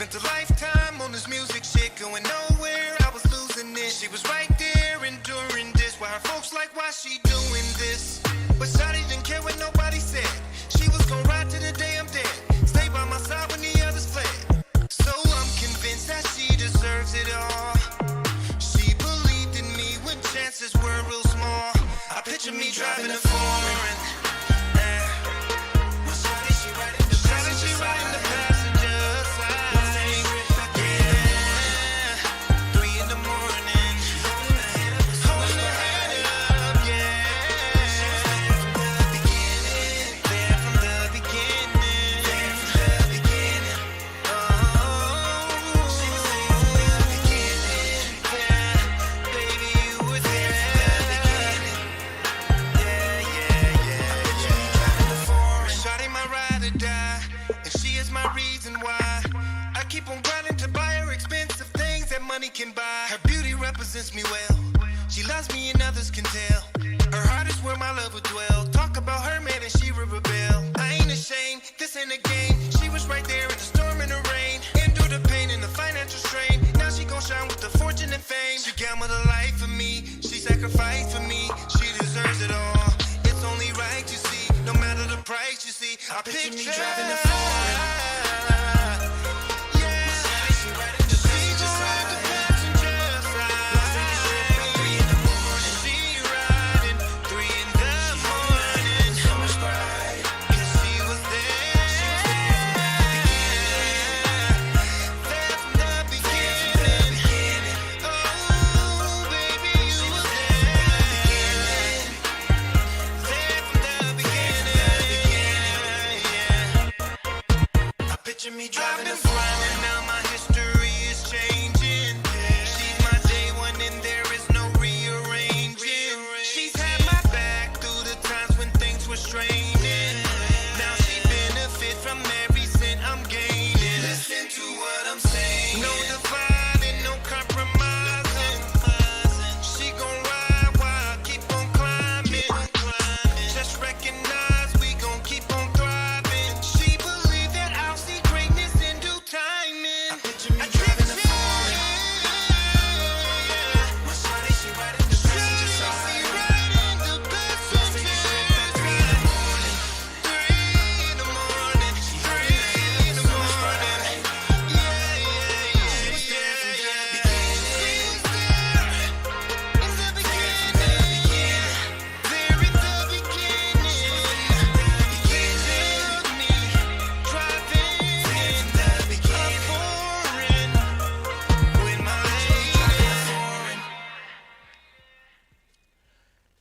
Spent a lifetime on this music shit, going nowhere, I was losing it. She was right there enduring this, while her folks like, why she doing this? But Shawty didn't care what nobody said. She was gonna ride to the day I'm dead, stay by my side when the others fled. So I'm convinced that she deserves it all. She believed in me when chances were real small. I picture me driving a foreign. Shawty, she riding the passenger side. Yeah, 3 in the morning, holding her head up, yeah. There from the beginning, there from the beginning. Oh, she was there from the beginning, yeah. Baby, you were there from the beginning. Shawty my ride or die, and she is my reason why I keep on grinding to buy her expensive things that money can buy. Her beauty represents me well. She loves me and others can tell. Her heart is where my love would dwell. Talk about her man and she would rebel. I ain't ashamed, this ain't a game. She was right there in the storm and the rain. Endure the pain and the financial strain. Now she gon' shine with the fortune and fame. She gambled her life for me. She sacrificed for me. She deserves it all. It's only right, you see. No matter the price, you see. I picture me driving a foreign. Picture me driving a foreign, now my history is changing. She's my day one and there is no rearranging. She's had my back through the times when things were straining. Now she benefit from every cent I'm gaining. Listen to what I'm saying. No dividing, no compromising. She gon' ride while I keep on climbing. Just recognize we gon' keep on thriving. She believed that I'll see greatness in due timing. I picture me driving a foreign. My shawty, she riding the passenger side.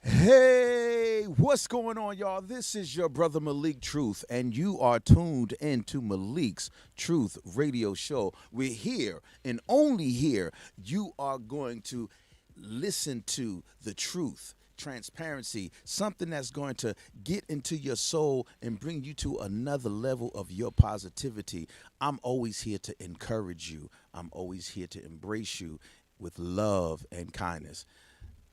Hey, what's going on, y'all? This is your brother Malik Truth, and you are tuned into Malik's Truth Radio Show. We're here, and only here, you are going to listen to the truth, transparency, something that's going to get into your soul and bring you to another level of your positivity. I'm always here to encourage you. I'm always here to embrace you with love and kindness.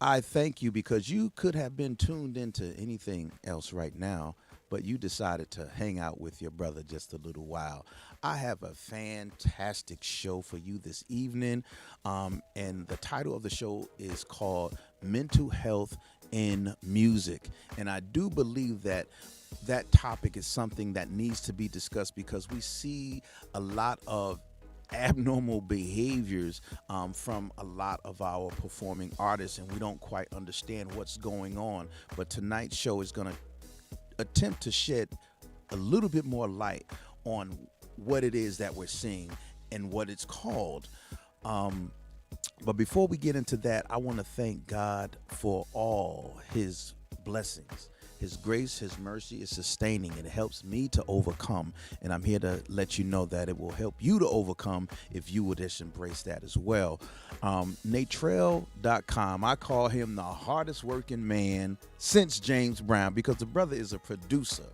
I thank you because you could have been tuned into anything else right now, but you decided to hang out with your brother just a little while. I have a fantastic show for you this evening, and the title of the show is called Mental Health in Music. And I do believe that that topic is something that needs to be discussed because we see a lot of abnormal behaviors from a lot of our performing artists, and we don't quite understand what's going on. But tonight's show is going to attempt to shed a little bit more light on what it is that we're seeing and what it's called. But before we get into that, I want to thank God for all his blessings. His grace, his mercy is sustaining. It helps me to overcome. And I'm here to let you know that it will help you to overcome if you would just embrace that as well. Natrell.com. I call him the hardest working man since James Brown because the brother is a producer.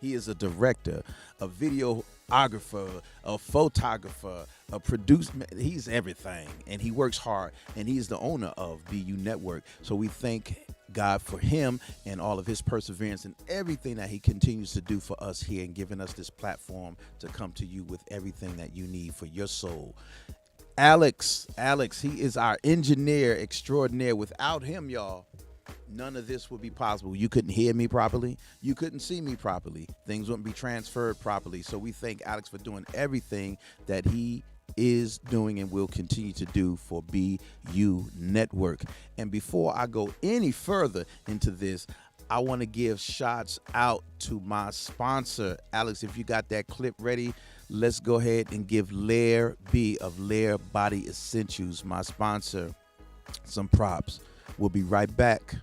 He is a director, a videographer, a photographer, a producer. He's everything, and he works hard, and he's the owner of BU Network. So we thank God for him and all of his perseverance and everything that he continues to do for us here and giving us this platform to come to you with everything that you need for your soul. Alex, he is our engineer extraordinaire. Without him, y'all, none of this would be possible. You couldn't hear me properly. You couldn't see me properly. Things wouldn't be transferred properly. So we thank Alex for doing everything that he is doing and will continue to do for BU Network. And before I go any further into this, I want to give shots out to my sponsor. Alex, if you got that clip ready, let's go ahead and give Lair B of Lair Body Essentials, my sponsor, some props. We'll be right back.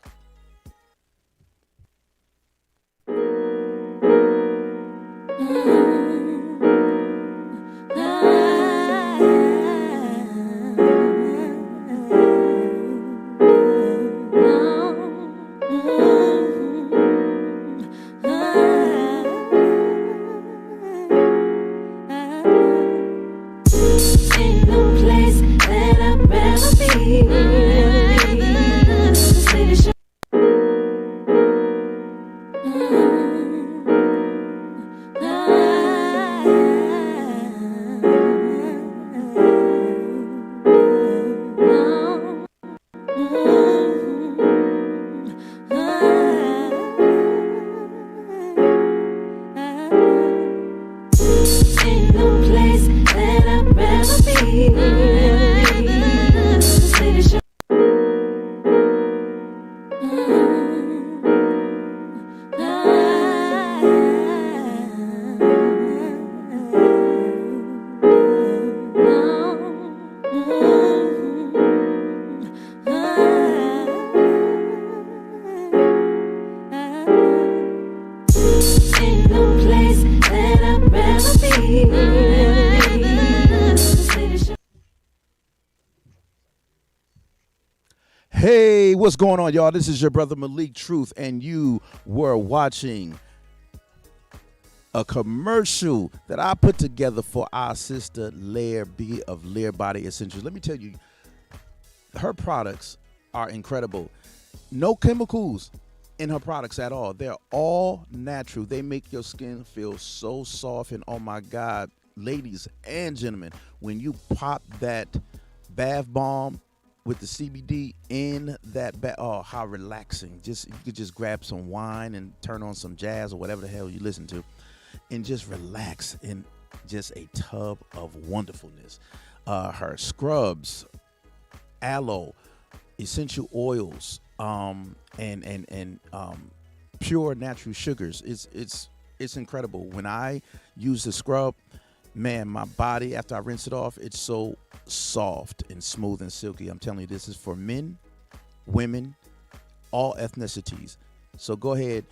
Hey, what's going on, y'all? This is your brother Malik Truth, and you were watching a commercial that I put together for our sister Lair B of Lair Body Essentials. Let me tell you, her products are incredible. No chemicals in her products at all. They're all natural. They make your skin feel so soft, and oh my God, ladies and gentlemen, when you pop that bath bomb with the CBD in that oh, how relaxing. You could just grab some wine and turn on some jazz or whatever the hell you listen to and just relax in just a tub of wonderfulness. Her scrubs, aloe, essential oils, and pure natural sugars. It's incredible. When I use the scrub, man, my body, after I rinse it off, it's so soft and smooth and silky. I'm telling you, this is for men, women, all ethnicities. So go ahead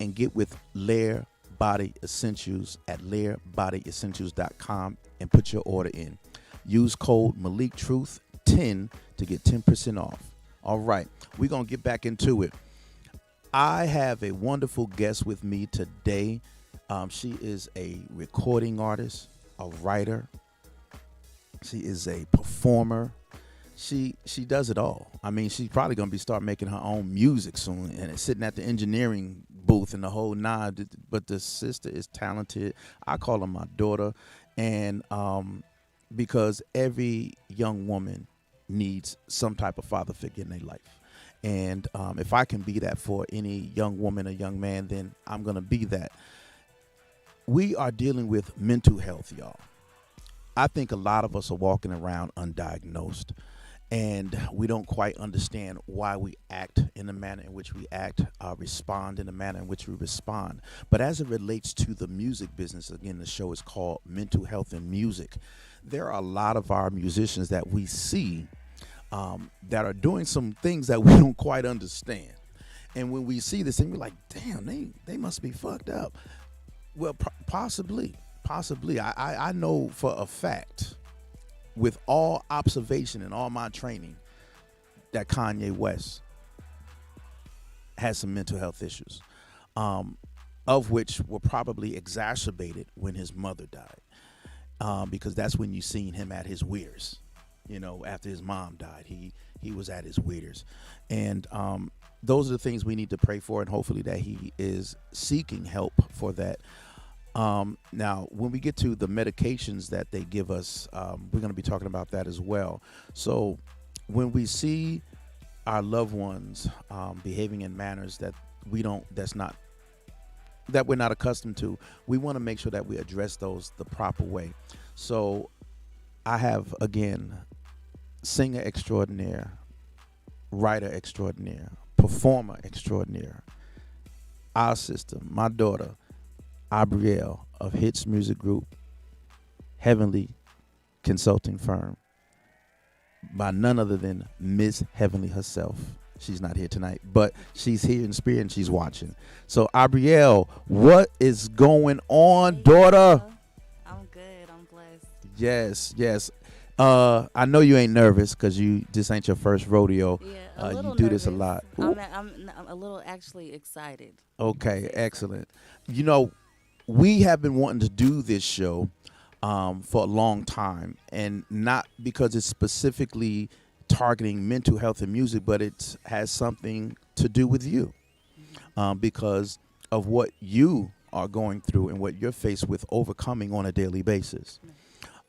and get with Lair Body Essentials at lairbodyessentials.com and put your order in. Use code MalikTruth10 to get 10% off. All right, we're going to get back into it. I have a wonderful guest with me today. She is a recording artist, a writer. She is a performer. She does it all. I mean, she's probably going to start making her own music soon and sitting at the engineering booth and the whole nine. But the sister is talented. I call her my daughter. And because every young woman needs some type of father figure in their life. And if I can be that for any young woman or young man, then I'm going to be that. We are dealing with mental health, y'all. I think a lot of us are walking around undiagnosed, and we don't quite understand why we act in the manner in which we act, respond in the manner in which we respond. But as it relates to the music business, again, the show is called Mental Health in Music. There are a lot of our musicians that we see that are doing some things that we don't quite understand. And when we see this, and we're like, damn, they must be fucked up. Well, possibly. I know for a fact, with all observation and all my training, that Kanye West has some mental health issues. of which were probably exacerbated when his mother died, because that's when you seen him at his weirdest. After his mom died, he was at his weirdest, and those are the things we need to pray for, and hopefully that he is seeking help for that. Now, when we get to the medications that they give us, we're going to be talking about that as well. So when we see our loved ones behaving in manners that we're not accustomed to, we want to make sure that we address those the proper way. So I have, again, singer extraordinaire, writer extraordinaire, performer extraordinaire, our sister, my daughter, Abrielle of Hits Music Group, Heavenly Consulting Firm, by none other than Miss Heavenly herself. She's not here tonight, but she's here in spirit and she's watching. So, Abrielle, what is going on, daughter? I'm good. I'm blessed. Yes. I know you ain't nervous because this ain't your first rodeo. Yeah, a little you do nervous. this a lot. I'm a little actually excited. Okay, excellent. We have been wanting to do this show for a long time, and not because it's specifically targeting mental health and music, but it has something to do with you, because of what you are going through and what you're faced with overcoming on a daily basis.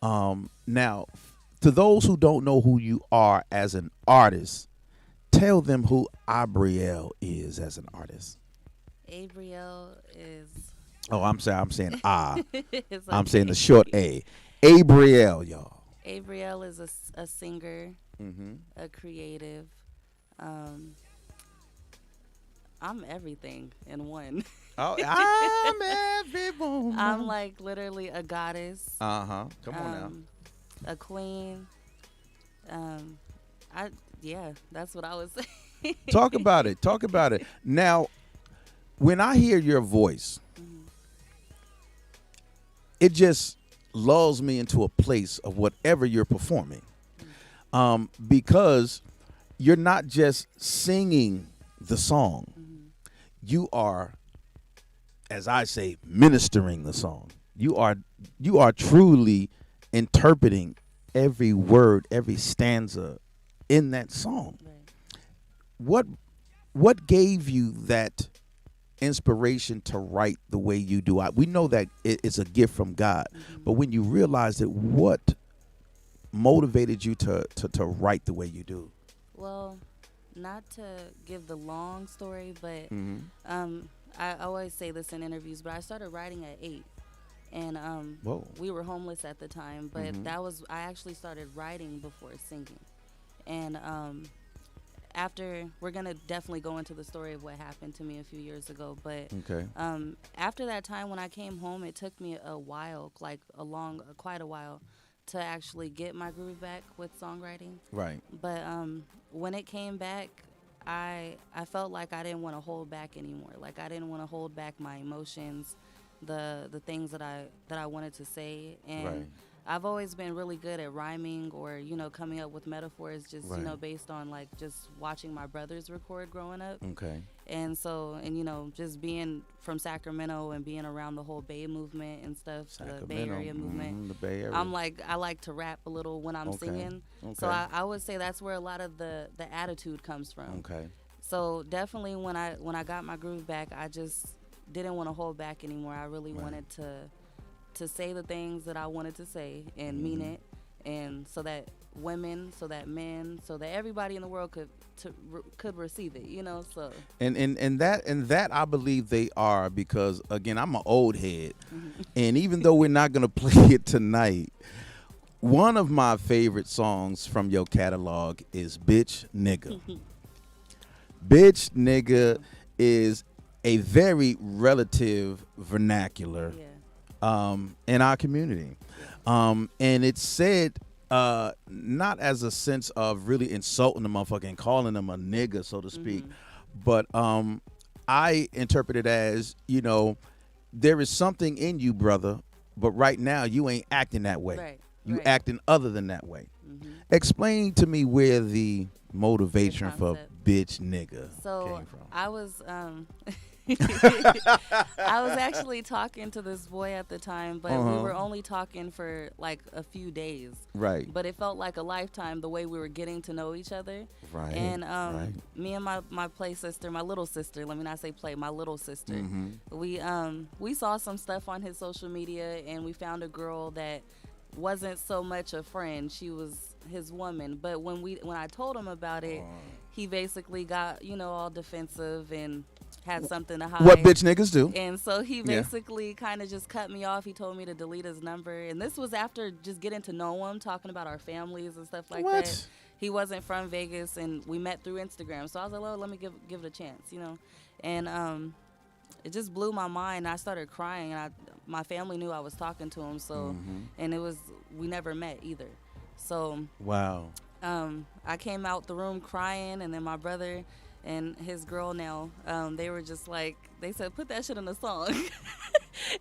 Now, to those who don't know who you are as an artist, tell them who Abrielle is as an artist. Abrielle is. Oh, I'm saying I'm Okay. saying the short A. Abrielle, y'all. Abrielle is a singer, Mm-hmm. a creative. I'm everything in one. Oh, I'm everyone. I'm like literally a goddess. Come on A queen. That's what I would say. now. Talk about it. Now, when I hear your voice, it just lulls me into a place of whatever you're performing, because you're not just singing the song. You are, as I say, ministering the song. You are truly interpreting every word, every stanza in that song. Right. What gave you that inspiration to write the way you do? We know that it's a gift from God, but when you realized it, what motivated you to write the way you do? Well, not to give the long story, but I always say this in interviews, but I started writing at 8. And we were homeless at the time, but I actually started writing before singing. And after, we're going to definitely go into the story of what happened to me a few years ago, but after that time when I came home, it took me a while, quite a while, to actually get my groove back with songwriting. Right. But when it came back, I felt like I didn't want to hold back anymore. Like I didn't want to hold back my emotions, the things that I wanted to say. And Right. I've always been really good at rhyming or, coming up with metaphors just, based on like just watching my brothers record growing up. Okay. And so, just being from Sacramento and being around the whole Bay movement and stuff, the Bay Area movement. The Bay Area. I like to rap a little when I'm singing. Okay. So I would say that's where a lot of the attitude comes from. Okay. So definitely when I got my groove back, I just didn't want to hold back anymore. I really wanted to say the things that I wanted to say and mean it, and so that women, so that men, so that everybody in the world could receive it, So And that I believe they are, because again, I'm an old head, and even though we're not gonna play it tonight, one of my favorite songs from your catalog is "Bitch Nigga." "Bitch Nigga" is a very relative vernacular in our community, and it's said not as a sense of really insulting the motherfucker and calling them a nigga, so to speak, but I interpret it as, there is something in you, brother, but right now you ain't acting that way. Right. You Right. acting other than that way. Explain to me where the motivation for concept. "Bitch Nigga" So came from. I was I was actually talking to this boy at the time, but we were only talking for like a few days. Right. But it felt like a lifetime the way we were getting to know each other. Right. And me and my play sister, my little sister, let me not say play, my little sister, we saw some stuff on his social media, and we found a girl that wasn't so much a friend. She was his woman. But when I told him about it, he basically got, all defensive and had something to hide. What bitch niggas do. And so he basically kind of just cut me off. He told me to delete his number. And this was after just getting to know him, talking about our families and stuff like that. He wasn't from Vegas, and we met through Instagram. So I was like, well, let me give it a chance, And it just blew my mind. I started crying, and my family knew I was talking to him. So, and we never met either. So wow. I came out the room crying, and then my brother and his girl now, they were just like, they said, put that shit in a song.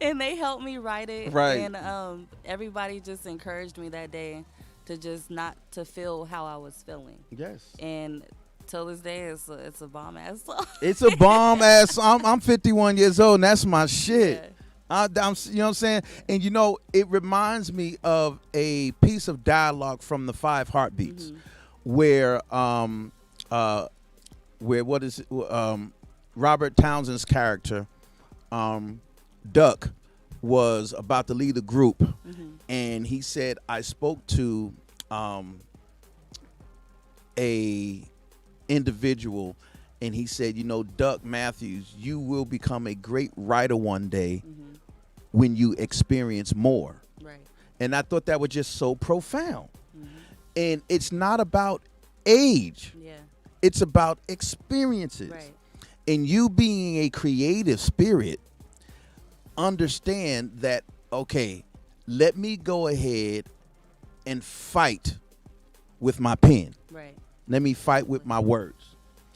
And they helped me write it. Right. And everybody just encouraged me that day to just not to feel how I was feeling. Yes. And till this day, it's a bomb-ass song. It's a bomb-ass song. I'm 51 years old, and that's my shit. Yeah. I'm, you know what I'm saying? And, it reminds me of a piece of dialogue from the Five Heartbeats where Robert Townsend's character, Duck, was about to lead a group, and he said, I spoke to a individual, and he said, Duck Matthews, you will become a great writer one day when you experience more. Right. And I thought that was just so profound. And it's not about age. Yeah. It's about experiences. Right. And you being a creative spirit, understand that, okay, let me go ahead and fight with my pen. Right. Let me fight with my words.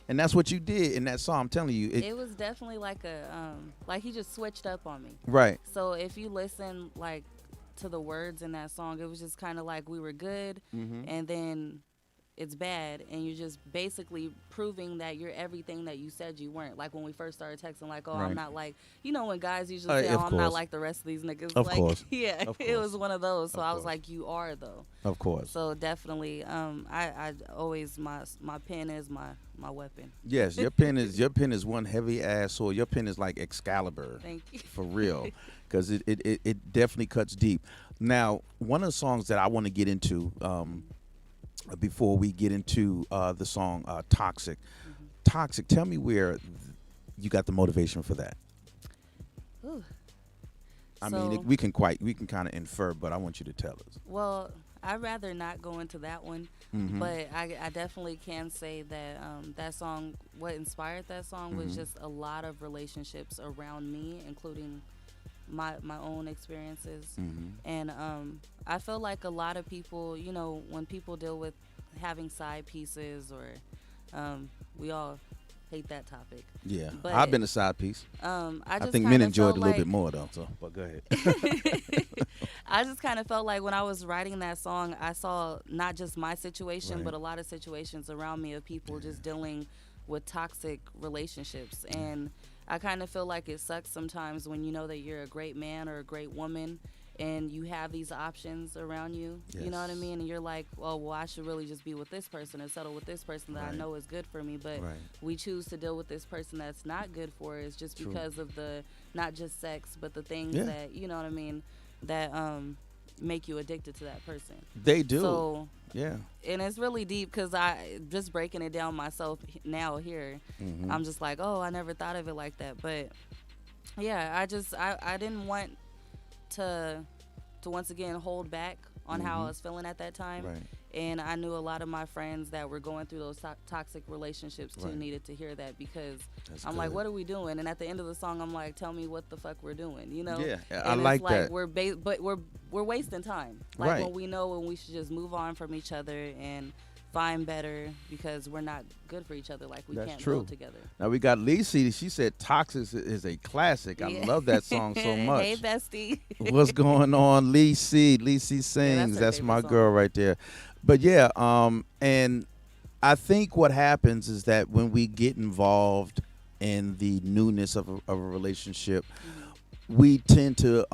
And that's what you did in that song. I'm telling you. It was definitely like like he just switched up on me. Right. So if you listen like to the words in that song, it was just kind of like we were good, and then it's bad, and you're just basically proving that you're everything that you said you weren't. Like when we first started texting, like, oh, right. I'm not like, when guys usually say, oh, I'm not like the rest of these niggas. Of like, course. Yeah, of it was one of those. So of I was course. like, you are though. Of course. So definitely, I always my pen is my weapon. Yes, your pen is one heavy ass sword. Your pen is like Excalibur. Thank you. For real, because it definitely cuts deep. Now, one of the songs that I want to get into before we get into the song Toxic. Toxic, tell me where you got the motivation for that. Ooh. I mean, we can kind of infer, but I want you to tell us. Well, I'd rather not go into that one, but I definitely can say that that song, what inspired that song was just a lot of relationships around me, including my own experiences. And I feel like a lot of people, when people deal with having side pieces, or we all hate that topic. Yeah, but I've been a side piece. I think men enjoyed it a little bit more though. So, but go ahead. I just kind of felt like when I was writing that song, I saw not just my situation, but a lot of situations around me of people just dealing with toxic relationships. And I kind of feel like it sucks sometimes when you know that you're a great man or a great woman and you have these options around you, you know what I mean? And you're like, oh, well, I should really just be with this person and settle with this person that I know is good for me. But we choose to deal with this person that's not good for us just because of the, not just sex, but the things that, you know what I mean, that make you addicted to that person. They do. So, yeah. And it's really deep because I just breaking it down myself now here. I'm just like, oh, I never thought of it like that. But yeah, I didn't want to once again hold back on how I was feeling at that time. Right. And I knew a lot of my friends that were going through those toxic relationships too needed to hear that, because I'm like, what are we doing? And at the end of the song, I'm like, tell me what the fuck we're doing, Yeah, I like that. But we're wasting time. Like when we know when we should just move on from each other and find better, because we're not good for each other. Like we can't build together. Now we got Lacey. She said Toxic is a classic. I love that song so much. Hey, bestie. What's going on, Lacey? Lacey sings. That's my girl right there. But and I think what happens is that when we get involved and the newness of a relationship, we tend to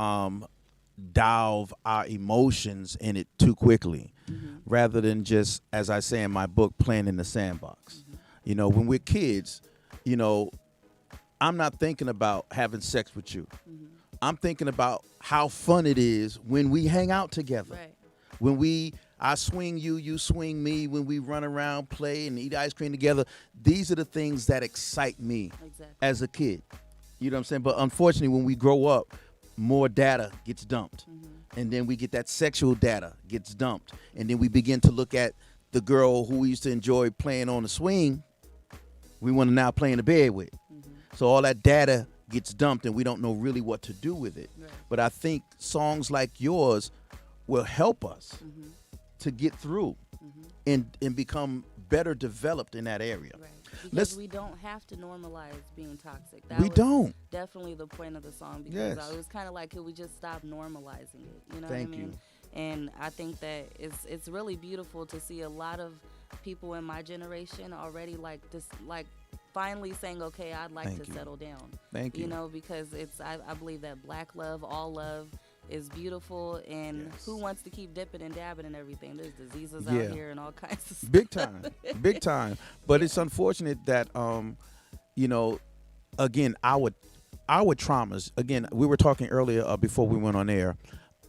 delve our emotions in it too quickly, rather than just, as I say in my book, playing in the sandbox. You know, when we're kids, you know, I'm not thinking about having sex with you. I'm thinking about how fun it is when we hang out together. Right. When I swing you, you swing me, when we run around, play, and eat ice cream together. These are the things that excite me as a kid. You know what I'm saying? But unfortunately, when we grow up, more data gets dumped. And then we get that sexual data gets dumped. And then we begin to look at the girl who we used to enjoy playing on the swing, we want to now play in the bed with. So all that data gets dumped and we don't know really what to do with it. Right. But I think songs like yours will help us to get through and become better developed in that area. Right. Because we don't have to normalize being toxic. That we don't. Definitely the point of the song, because it was kind of like, could we just stop normalizing it? You know what I mean? And I think that it's really beautiful to see a lot of people in my generation already like this, like finally saying, okay, I'd like to settle down. Thank you. You know, because I believe that black love, all love, is beautiful, and who wants to keep dipping and dabbing and everything? There's diseases out here and all kinds of stuff. Big time. But it's unfortunate that, you know, again, our traumas. Again, we were talking earlier before we went on air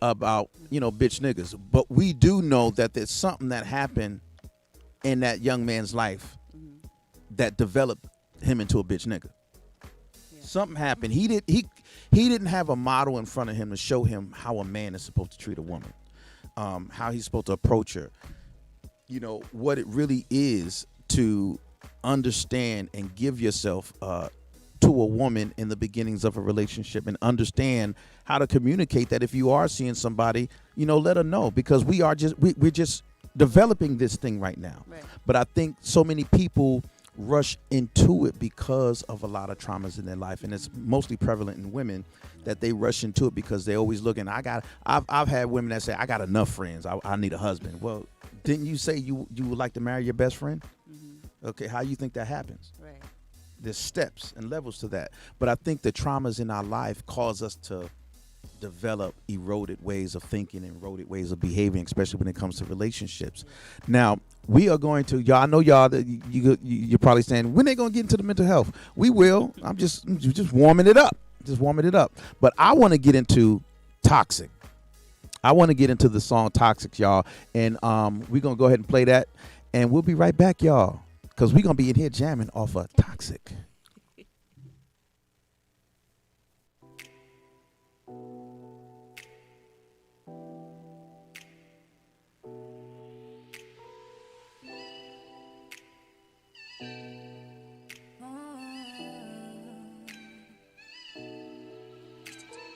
about, you know, bitch niggas. But we do know that there's something that happened in that young man's life that developed him into a bitch nigga. Something happened. He didn't have a model in front of him to show him how a man is supposed to treat a woman, how he's supposed to approach her. You know, what it really is to understand and give yourself to a woman in the beginnings of a relationship, and understand how to communicate that if you are seeing somebody, you know, let her know, because we're just developing this thing right now. Right. But I think so many people rush into it because of a lot of traumas in their life, and it's mostly prevalent in women, that they rush into it because they're always looking. I've had women that say, I got enough friends, I need a husband. Well, didn't you say you would like to marry your best friend? Okay, how you think that happens? Right. There's steps and levels to that. But I think the traumas in our life cause us to develop eroded ways of thinking and eroded ways of behaving, especially when it comes to relationships. Now, we are going to, y'all, I know y'all, that you're probably saying, when they going to get into the mental health? We will. I'm just warming it up. But I want to get into Toxic. I want to get into the song Toxic, y'all. And we're going to go ahead and play that. And we'll be right back, y'all, because we're going to be in here jamming off of Toxic.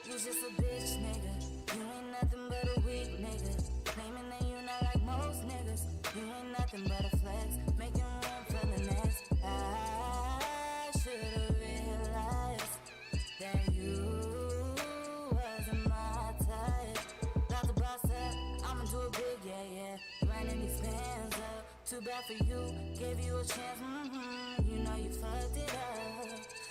You just a bitch, nigga. You ain't nothing but a weak nigga. Claiming that you not like most niggas. You ain't nothing but a flex. Making room for the next. I should've realized that you wasn't my type. About to boss up, I'ma do it big, yeah. Running these fans up. Too bad for you, gave you a chance. You know you fucked it up.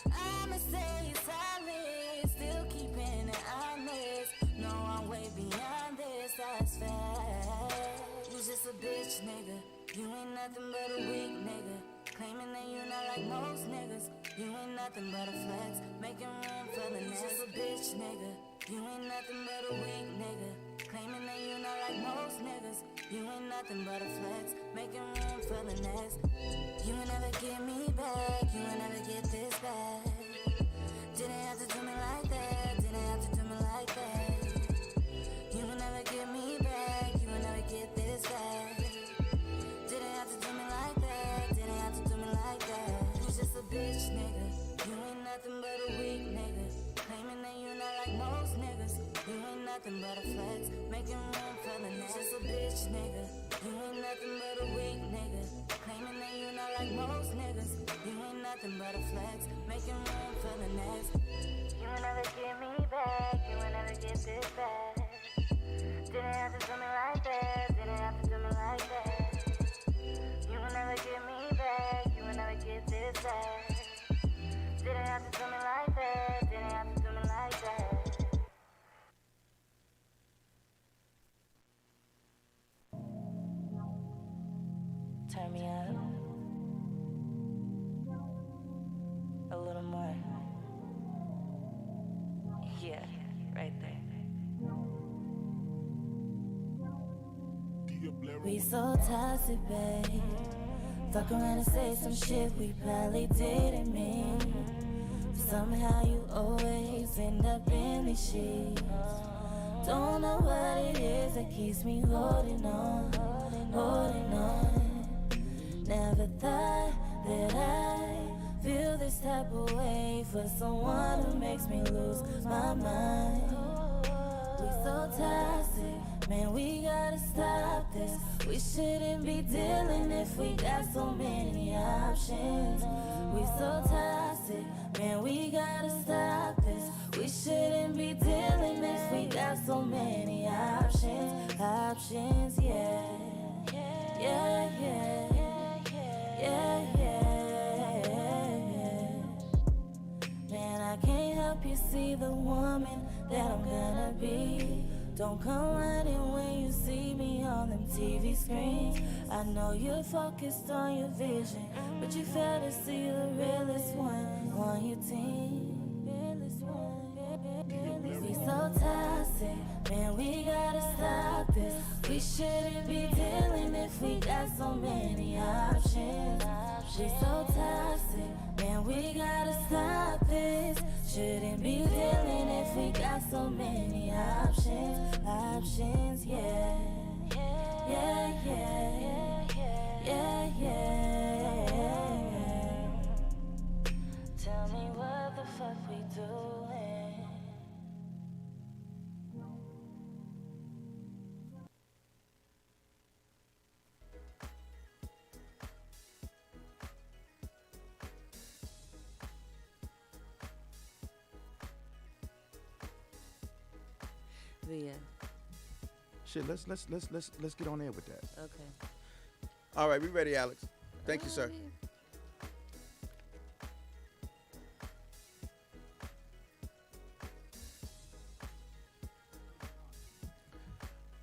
I'ma stay silent, still keeping it honest. No, I'm way beyond this, that's fact. You just a bitch, nigga. You ain't nothing but a weak nigga. Claiming that you not like most niggas. You ain't nothing but a flex. Making room for the next. You just a bitch, nigga. You ain't nothing but a weak nigga. Claiming that you not like most niggas. You ain't nothing but a flex. Making room for the next. You ain't never get me back. You ain't never get this back. Didn't have to do me like that. Didn't have to do me like that. You will never get me back. You will never get this back. Didn't have to do me like that. Didn't have to do me like that. You just a bitch, nigga. You ain't nothing but a weak nigga. Claiming that you not like most niggas. You ain't nothing but a flex. Making room for the next. You just a bitch, nigga. You ain't nothing but a weak nigga. Claiming that you not like most niggas. You ain't nothing but a flex. Making room for the next. You will never get me back. You will never get this back. Didn't have to do me like that. Didn't have to do me like that. You will never get me back. You will never get this back. have to do me like that. Didn't have to do me like that. Turn me up. A little more. Yeah, right there. We so toxic, babe. Fuck around and say some shit we probably didn't mean. Somehow you always end up in these sheets. Don't know what it is that keeps me holding on, holding on. Never thought that I feel this type of way for someone who makes me lose my mind. We so toxic, man, we gotta stop this. We shouldn't be dealing if we got so many options. We so toxic, man, we gotta stop this. We shouldn't be dealing if we got so many options. Options, yeah. Yeah, yeah. Yeah, yeah. Man, I can't help you see the woman that I'm gonna be. Don't come running when you see me on them TV screens. I know you're focused on your vision, but you fail to see the realest one on your team. We so toxic, man, we gotta stop this. We shouldn't be dealing if we got so many options. We so toxic, man, we gotta stop this. Shouldn't be dealing if we got so many options. Options, yeah. Yeah, yeah. Yeah, yeah. Tell me what the fuck we doing. Yeah. Shit, let's get on there with that. Okay. All right, we ready, Alex. Thank you, sir.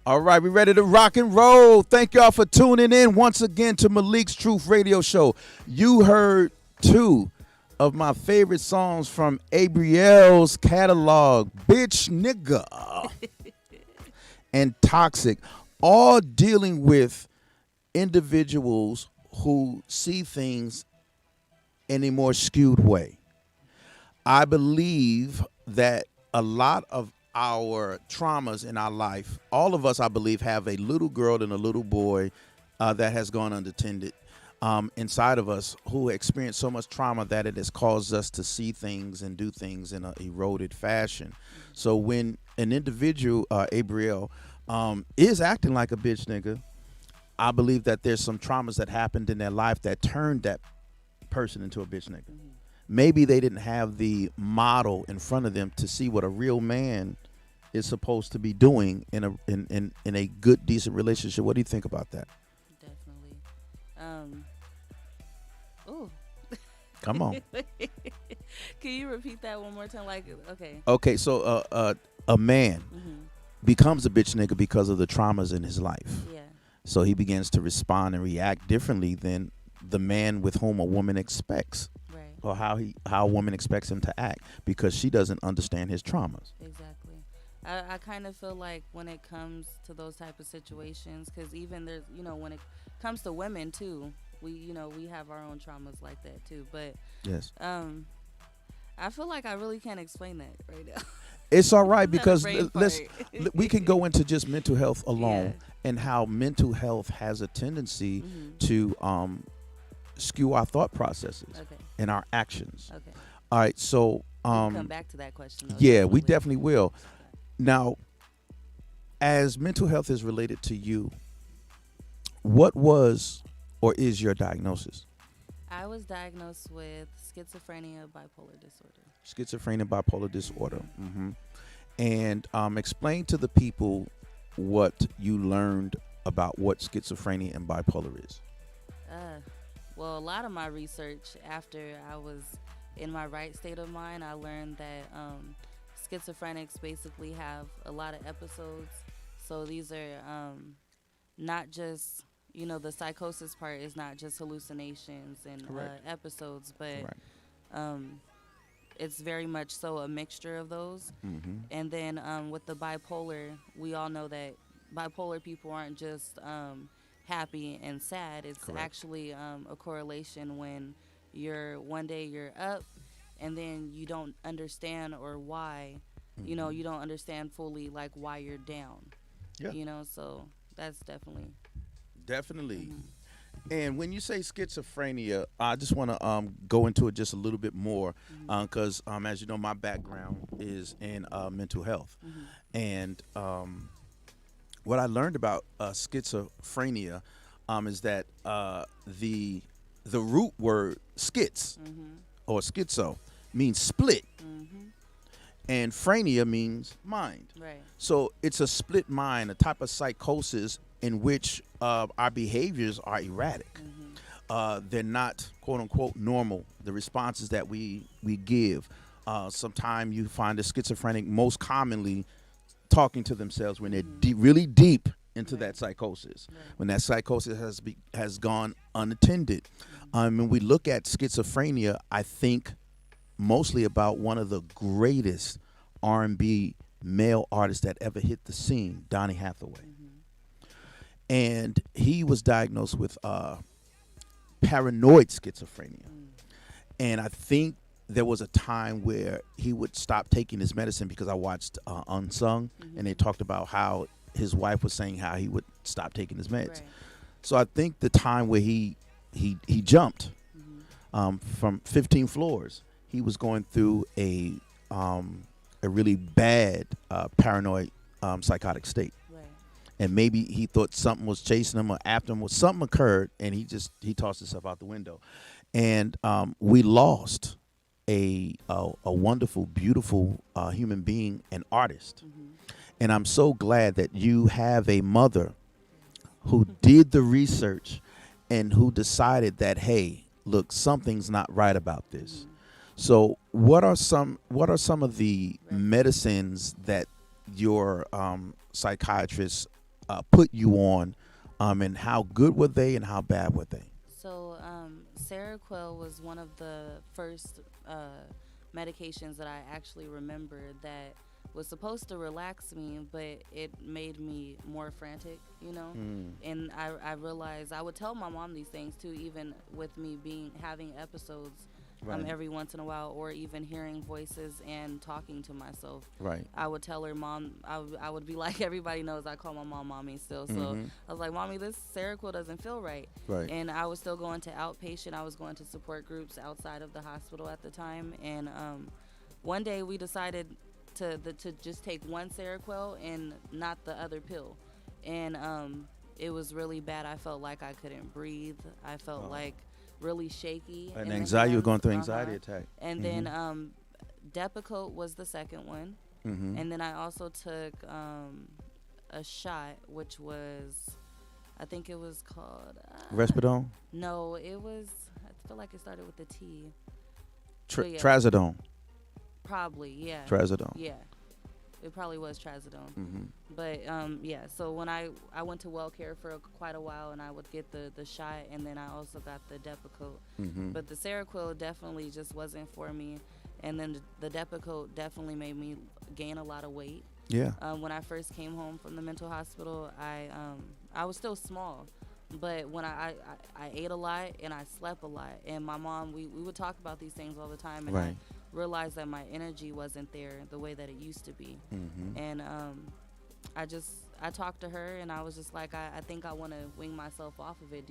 All right, we ready to rock and roll. Thank y'all for tuning in once again to Malik's Truth Radio Show. You heard two of my favorite songs from Abrielle's catalog, Bitch Nigga and Toxic, all dealing with individuals who see things in a more skewed way. I believe that a lot of our traumas in our life, all of us, I believe, have a little girl and a little boy that has gone unattended inside of us, who experience so much trauma that it has caused us to see things and do things in an eroded fashion. So when an individual, Abrielle, is acting like a bitch nigga, I believe that there's some traumas that happened in their life that turned that person into a bitch nigga. Mm-hmm. Maybe they didn't have the model in front of them to see what a real man is supposed to be doing in a good, decent relationship. What do you think about that? Definitely. Ooh. Come on. Can you repeat that one more time? Like, okay. Okay, so a man becomes a bitch nigga because of the traumas in his life. Yeah. So he begins to respond and react differently than the man with whom a woman expects. Right. Or how a woman expects him to act, because she doesn't understand his traumas. Exactly. I kind of feel like when it comes to those type of situations, because even there's, when it comes to women too, we have our own traumas like that too. But yes, I feel like I really can't explain that right now. It's all right, because we can go into just mental health alone, and how mental health has a tendency to skew our thought processes and our actions. Okay. All right, so we'll come back to that question. Though, yeah, we definitely will. Now, as mental health is related to you, what was or is your diagnosis? I was diagnosed with schizophrenia, bipolar disorder. Schizophrenia, bipolar disorder. Mm-hmm. And explain to the people what you learned about what schizophrenia and bipolar is. Well, a lot of my research after I was, in my right state of mind, I learned that schizophrenics basically have a lot of episodes. So these are not just, the psychosis part is not just hallucinations and episodes, but it's very much so a mixture of those. And then with the bipolar, we all know that bipolar people aren't just happy and sad. It's actually a correlation when one day you're up and then you don't understand or why, you don't understand fully like why you're down. So that's definitely. And when you say schizophrenia, I just want to go into it just a little bit more because, as you know, my background is in mental health. And what I learned about schizophrenia is that the root word schiz or schizo means split. And phrenia means mind. Right. So it's a split mind, a type of psychosis in which our behaviors are erratic. They're not, quote unquote, normal. The responses that we give. Sometimes you find a schizophrenic most commonly talking to themselves when they're really deep into that psychosis. When that psychosis has gone unattended. When we look at schizophrenia, I think mostly about one of the greatest R&B male artists that ever hit the scene, Donnie Hathaway. And he was diagnosed with paranoid schizophrenia. And I think there was a time where he would stop taking his medicine because I watched Unsung, and they talked about how his wife was saying how he would stop taking his meds. So I think the time where he jumped from 15 floors, he was going through a really bad paranoid psychotic state. And maybe he thought something was chasing him or after him, or something occurred, and he tossed himself out the window. And we lost a wonderful, beautiful human being, an artist. And I'm so glad that you have a mother who did the research and who decided that, hey, look, something's not right about this. So what are some of the medicines that your psychiatrist put you on, and how good were they and how bad were they? So Seroquel was one of the first medications that I actually remember that was supposed to relax me, but it made me more frantic, And I realized I would tell my mom these things too, even with me having episodes every once in a while, or even hearing voices and talking to myself. I would tell her, Mom, I would be like, everybody knows I call my mom Mommy still. So I was like, Mommy, this Seroquel doesn't feel right. And I was still going to outpatient. I was going to support groups outside of the hospital at the time. And one day we decided to just take one Seroquel and not the other pill. And it was really bad. I felt like I couldn't breathe. I felt like really shaky. And anxiety, you were going through anxiety attack. And then Depakote was the second one. And then I also took a shot, which was, I think it was called Respidone? No, it was, I feel like it started with the T. Trazodone. Probably, yeah. Trazodone. Yeah. It probably was Trazodone. But so when I went to WellCare for quite a while, and I would get the shot, and then I also got the Depakote. But the Seroquel definitely just wasn't for me. And then the Depakote definitely made me gain a lot of weight. Yeah. When I first came home from the mental hospital, I was still small. But when I ate a lot and I slept a lot, and my mom, we would talk about these things all the time, and I realized that my energy wasn't there the way that it used to be. And I talked to her, and I was just like, I think I want to wing myself off of it.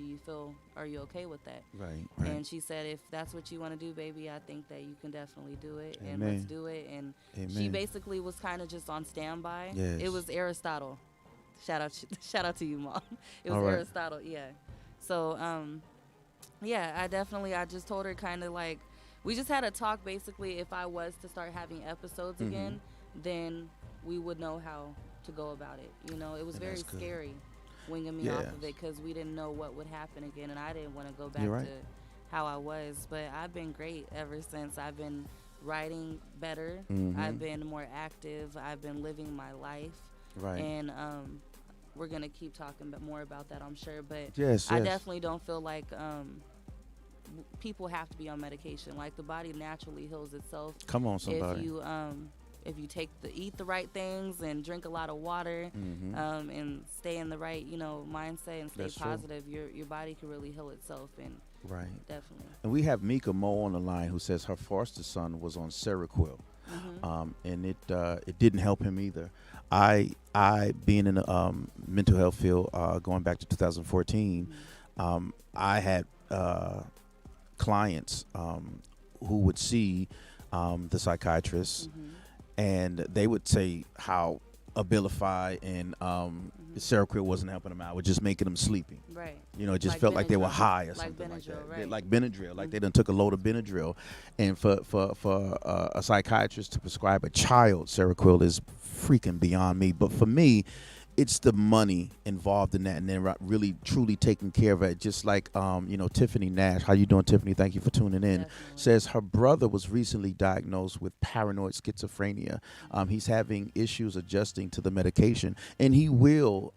Are you okay with that? And she said, if that's what you want to do, baby, I think that you can definitely do it. Amen. And let's do it. And she basically was kind of just on standby. It was Aristotle. Shout out to you, Mom. It was Aristotle, yeah. So, I just told her kind of like, we just had a talk basically. If I was to start having episodes again, then we would know how to go about it. It was very scary winging me off of it because we didn't know what would happen again, and I didn't want to go back to how I was, but I've been great ever since. I've been writing better. Mm-hmm. I've been more active. I've been living my life. Right. And we're going to keep talking more about that, I'm sure. But Yes, I yes. definitely don't feel like people have to be on medication. Like, the body naturally heals itself. Come on, somebody. If you eat the right things and drink a lot of water, Mm-hmm. and stay in the right, mindset and stay That's true. positive, your body can really heal itself. And Right. definitely. And we have Mika Mo on the line who says her foster son was on Seroquel, and it didn't help him either. I being in the mental health field, going back to 2014, I had clients who would see the psychiatrist, and they would say how Abilify and Seroquel wasn't helping them out; it was just making them sleepy. Right. It just Like felt like they were Benadryl. high or Like something like Benadryl, that. right. Like Benadryl, like they done took a load of Benadryl, and for a psychiatrist to prescribe a child Seroquel is freaking beyond me. But for me, it's the money involved in that, and then really truly taking care of it. Just like Tiffany Nash. How you doing, Tiffany? Thank you for tuning in. Definitely. Says her brother was recently diagnosed with paranoid schizophrenia. He's having issues adjusting to the medication, and he will,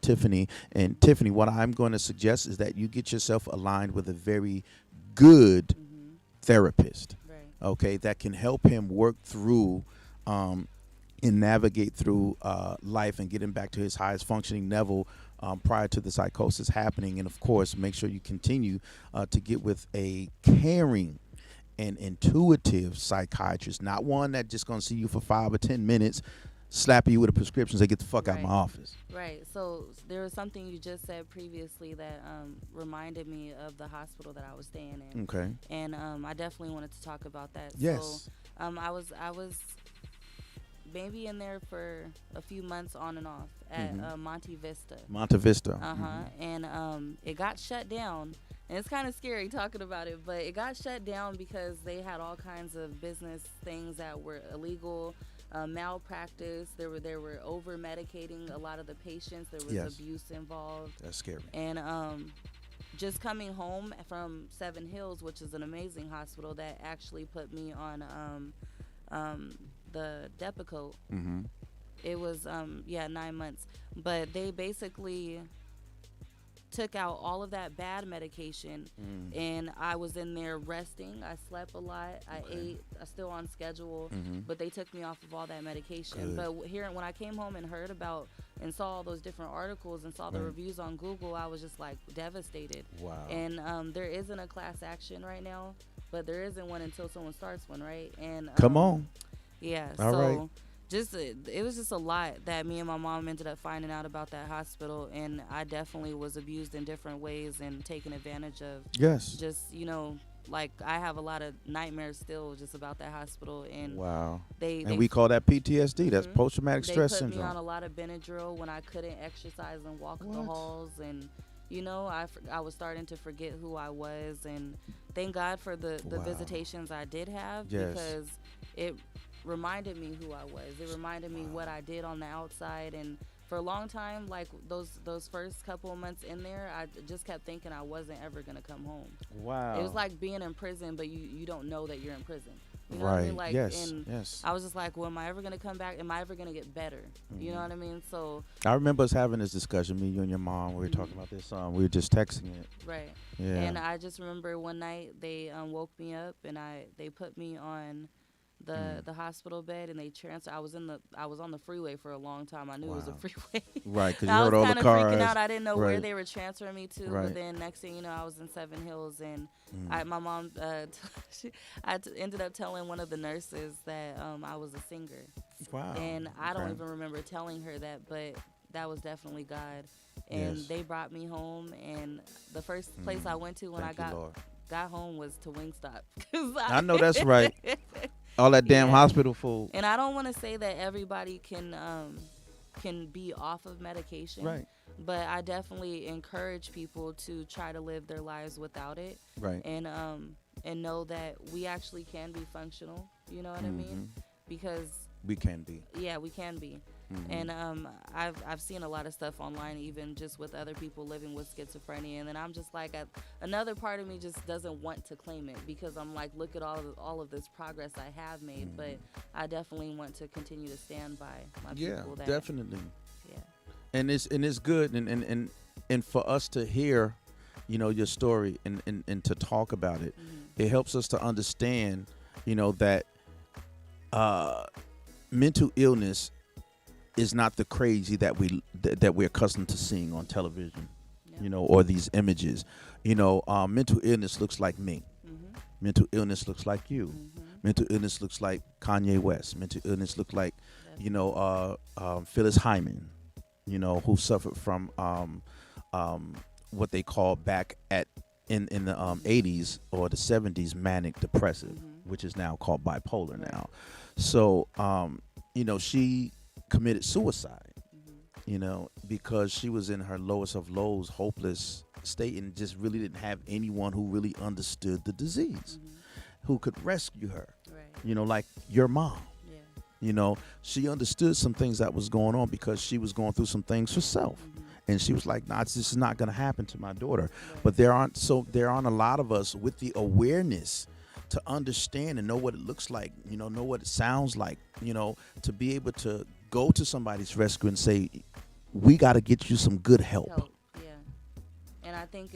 Tiffany. And Tiffany, what I'm going to suggest is that you get yourself aligned with a very good therapist, Right. okay, that can help him work through and navigate through life and get him back to his highest functioning level prior to the psychosis happening. And of course, make sure you continue to get with a caring and intuitive psychiatrist, not one that just gonna see you for 5 or 10 minutes, slap you with a prescription, say get the fuck out of my office. Right. So there was something you just said previously that reminded me of the hospital that I was staying in. Okay. And I definitely wanted to talk about that. Yes. So I was maybe in there for a few months on and off at Monte Vista. Monte Vista. And it got shut down. And it's kind of scary talking about it, but it got shut down because they had all kinds of business things that were illegal, malpractice. They were over medicating a lot of the patients. There was abuse involved. That's scary. And just coming home from Seven Hills, which is an amazing hospital that actually put me on the Depakote. It was 9 months, but they basically took out all of that bad medication, and I was in there resting. I slept a lot. I ate. I still on schedule, but they took me off of all that medication. Good. But when I came home and heard about and saw all those different articles and saw the reviews on Google, I was just like devastated. Wow. And there isn't a class action right now, but there isn't one until someone starts one, right? And Come on. yeah. All so right. it was just a lot that me and my mom ended up finding out about that hospital, and I definitely was abused in different ways and taken advantage of. Yes. Just like I have a lot of nightmares still just about that hospital, and Wow. they We call that PTSD. That's post-traumatic stress they put syndrome. me on a lot of Benadryl when I couldn't exercise and walk the halls, and I was starting to forget who I was, and thank God for the visitations I did have, because it reminded me who I was. It reminded me what I did on the outside, and for a long time, like those first couple of months in there, I just kept thinking I wasn't ever gonna come home. Wow. It was like being in prison, but you don't know that you're in prison. You know what I Right. mean? Like, Yes. and Yes. I was just like, well, am I ever gonna come back? Am I ever gonna get better? You know what I mean? So I remember us having this discussion, me, you, and your mom. We were talking about this. We were just texting it. right. Yeah. And I just remember one night they woke me up, and they put me on the hospital bed, and they transferred. I was on the freeway for a long time. I knew it was a freeway. Right, because you I heard was all the kind of cars. freaking out. I didn't know where Right. they were transferring me to. Right. But then next thing you know, I was in Seven Hills, and my mom, ended up telling one of the nurses that I was a singer. Wow. And I don't Okay. even remember telling her that, but that was definitely God. And Yes. they brought me home, and the first place I went to when Thank I you, Lord. got home was to Wingstop. I know that's right. All that damn hospital food. And I don't want to say that everybody can be off of medication. Right. But I definitely encourage people to try to live their lives without it. Right. And know that we actually can be functional. You know what I mean? Because We can be. yeah, we can be. And I've seen a lot of stuff online, even just with other people living with schizophrenia, and then I'm just like, another part of me just doesn't want to claim it, because I'm like, look at all of this progress I have made, but I definitely want to continue to stand by my people. Yeah, definitely. Yeah. And it's good, and for us to hear, your story and to talk about it, it helps us to understand, that mental illness is not the crazy that we're accustomed to seeing on television, or these images. Mental illness looks like me. Mental illness looks like you. Mental illness looks like Kanye West. Mental illness looks like, Phyllis Hyman, who suffered from what they call back in the 80s or the 70s manic depressive, which is now called bipolar now. So, she committed suicide, because she was in her lowest of lows, hopeless state, and just really didn't have anyone who really understood the disease, who could rescue her, like your mom. She understood some things that was going on because she was going through some things herself. And she was like, nah, this is not going to happen to my daughter. But there aren't a lot of us with the awareness to understand and know what it looks like, know what it sounds like, to be able to go to somebody's rescue and say, we got to get you some good help. Yeah. And I think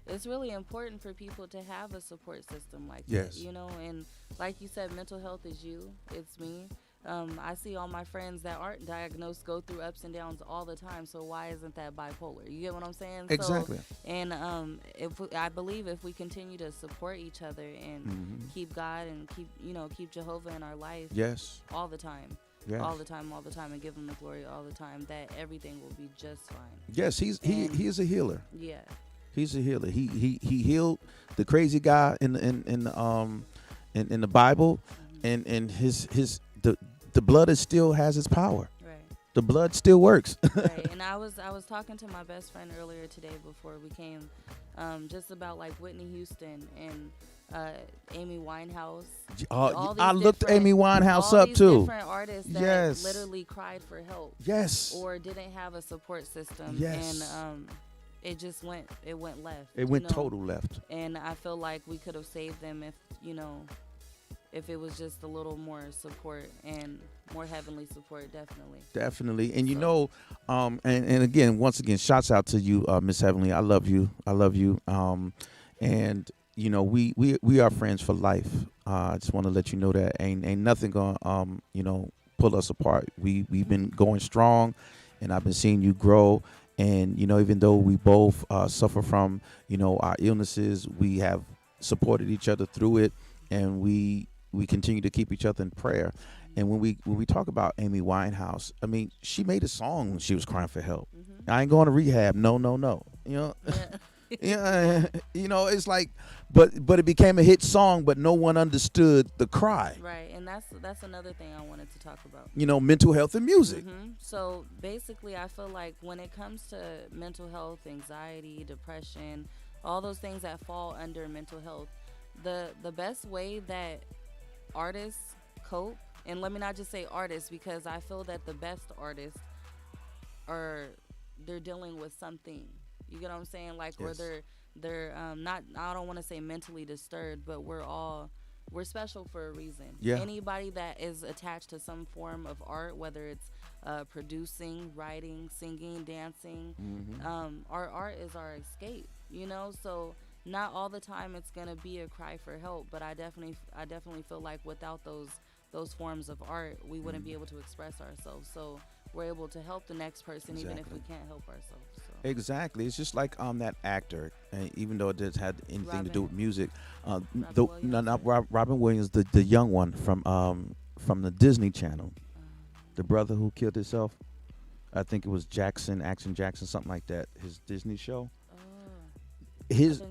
it's really important for people to have a support system like that, and like you said, mental health is you, it's me. I see all my friends that aren't diagnosed go through ups and downs all the time. So why isn't that bipolar? You get what I'm saying? Exactly. So, and I believe if we continue to support each other and keep God and keep Jehovah in our life, yes, all the time, yes, all the time, and give Him the glory all the time, that everything will be just fine. Yes, he is a healer. Yeah, he's a healer. He healed the crazy guy in the Bible, and the blood still has its power. Right. The blood still works. Right. And I was talking to my best friend earlier today before we came, just about like Whitney Houston and Amy Winehouse. I looked Amy Winehouse up too. All these different artists that literally cried for help. Yes. Or didn't have a support system. Yes. And it just went left. It went total left. And I feel like we could have saved them if it was just a little more support and more heavenly support. Definitely. And and again, once again, shouts out to you, Miss Heavenly. I love you. And we are friends for life. I just want to let you know that ain't nothing gonna pull us apart. We've been going strong, and I've been seeing you grow. And even though we both suffer from our illnesses, we have supported each other through it, and we continue to keep each other in prayer. And when we talk about Amy Winehouse, I mean, she made a song when she was crying for help. I ain't going to rehab. No. Yeah. It's like, but it became a hit song, but no one understood the cry. Right. And that's another thing I wanted to talk about. Mental health and music. So basically, I feel like when it comes to mental health, anxiety, depression, all those things that fall under mental health, the best way that artists cope, and let me not just say artists, because I feel that the best artists they're dealing with something. You get what I'm saying? Like, yes. Or they're not, I don't want to say mentally disturbed, but we're special for a reason. Yeah. Anybody that is attached to some form of art, whether it's producing, writing, singing, dancing, our art is our escape, so not all the time it's going to be a cry for help, but I definitely feel like without those forms of art, we wouldn't be able to express ourselves. So we're able to help the next person, even if we can't help ourselves. So. Exactly. It's just like that actor, even though it doesn't have anything to do with music. Robin Williams, the young one from the Disney Channel, the brother who killed himself. I think it was Action Jackson, something like that. His Disney show. His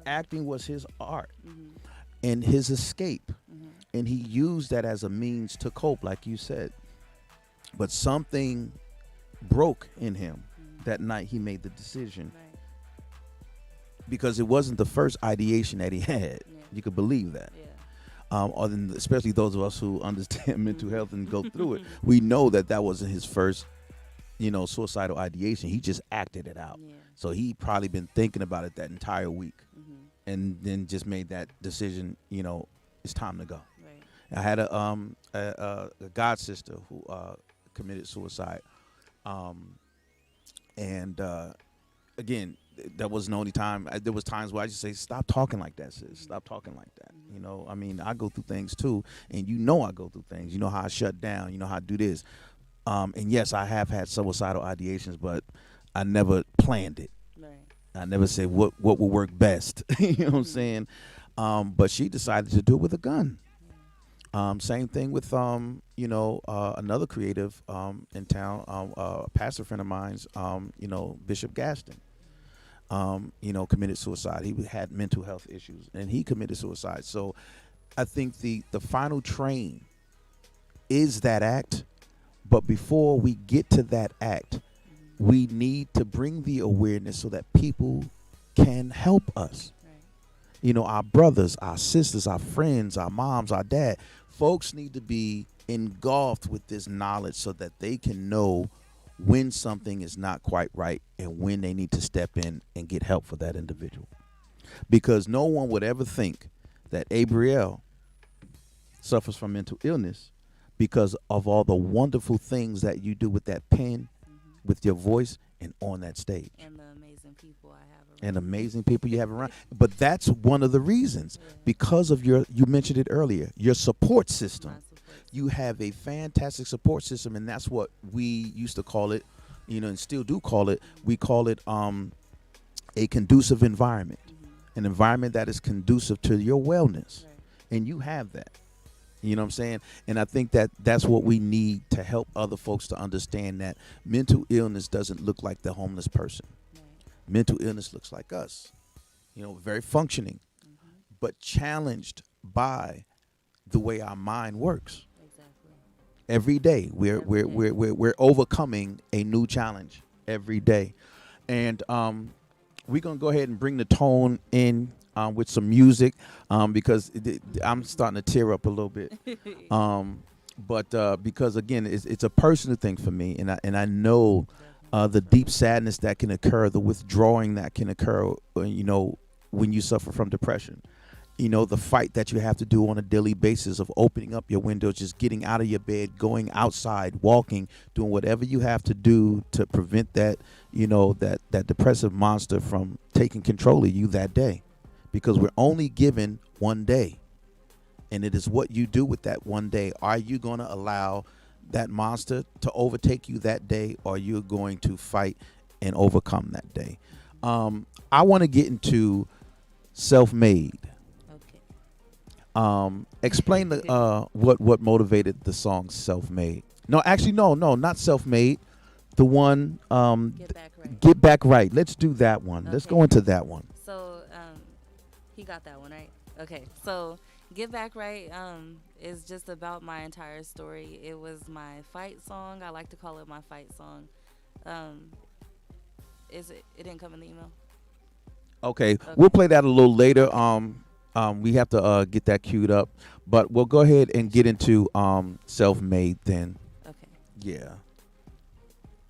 acting was his art and his escape, and he used that as a means to cope, like you said. But something broke in him that night. He made the decision, because it wasn't the first ideation that he had. You could believe that. especially those of us who understand mental health and go through it, we know that that wasn't his first, suicidal ideation. He just acted it out. Yeah. So he probably been thinking about it that entire week, and then just made that decision. It's time to go. Right. I had a god sister who committed suicide, and again, that wasn't the only time. There was times where I just say, "Stop talking like that, sis. Stop talking like that." I mean, I go through things too, and I go through things. You know how I shut down. You know how I do this. And yes, I have had suicidal ideations, but I never planned it. Right. I never said what will work best. You know what I'm saying? But she decided to do it with a gun. Same thing with another creative in town, a pastor friend of mine's, Bishop Gaston. Committed suicide. He had mental health issues, and he committed suicide. So I think the final train is that act. But before we get to that act, we need to bring the awareness so that people can help us. Right. Our brothers, our sisters, our friends, our moms, our dad. Folks need to be engulfed with this knowledge so that they can know when something is not quite right and when they need to step in and get help for that individual. Because no one would ever think that Abrielle suffers from mental illness because of all the wonderful things that you do with that pen, with your voice, and on that stage. And the amazing people I have around. And amazing people you have around. But that's one of the reasons. Yeah. Because of you mentioned it earlier, your support system. You have a fantastic support system, and that's what we used to call it, and still do call it. We call it a conducive environment, an environment that is conducive to your wellness. Right. And you have that. You know what I'm saying? And I think that that's what we need to help other folks to understand, that mental illness doesn't look like the homeless person. Right. Mental illness looks like us, very functioning, but challenged by the way our mind works. Exactly. Every day we're overcoming a new challenge every day. And we're going to go ahead and bring the tone in with some music, because I'm starting to tear up a little bit. But because again, it's a personal thing for me, and I know the deep sadness that can occur, the withdrawing that can occur, when you suffer from depression. The fight that you have to do on a daily basis of opening up your windows, just getting out of your bed, going outside, walking, doing whatever you have to do to prevent that, that depressive monster from taking control of you that day. Because we're only given one day, and it is what you do with that one day. Are you going to allow that monster to overtake you that day, or are you going to fight and overcome that day? I want to get into Self-Made. Okay. Explain what motivated the song Self-Made. No, actually, no, not Self-Made. The one Get Back Right. Let's do that one. Okay. Let's go into that one. So he got that one right. Okay, so Get Back Right is just about my entire story. It was my fight song. I like to call it my fight song. It didn't come in the email? Okay. We'll play that a little later. We have to get that queued up, but we'll go ahead and get into Self-Made then. Okay. Yeah.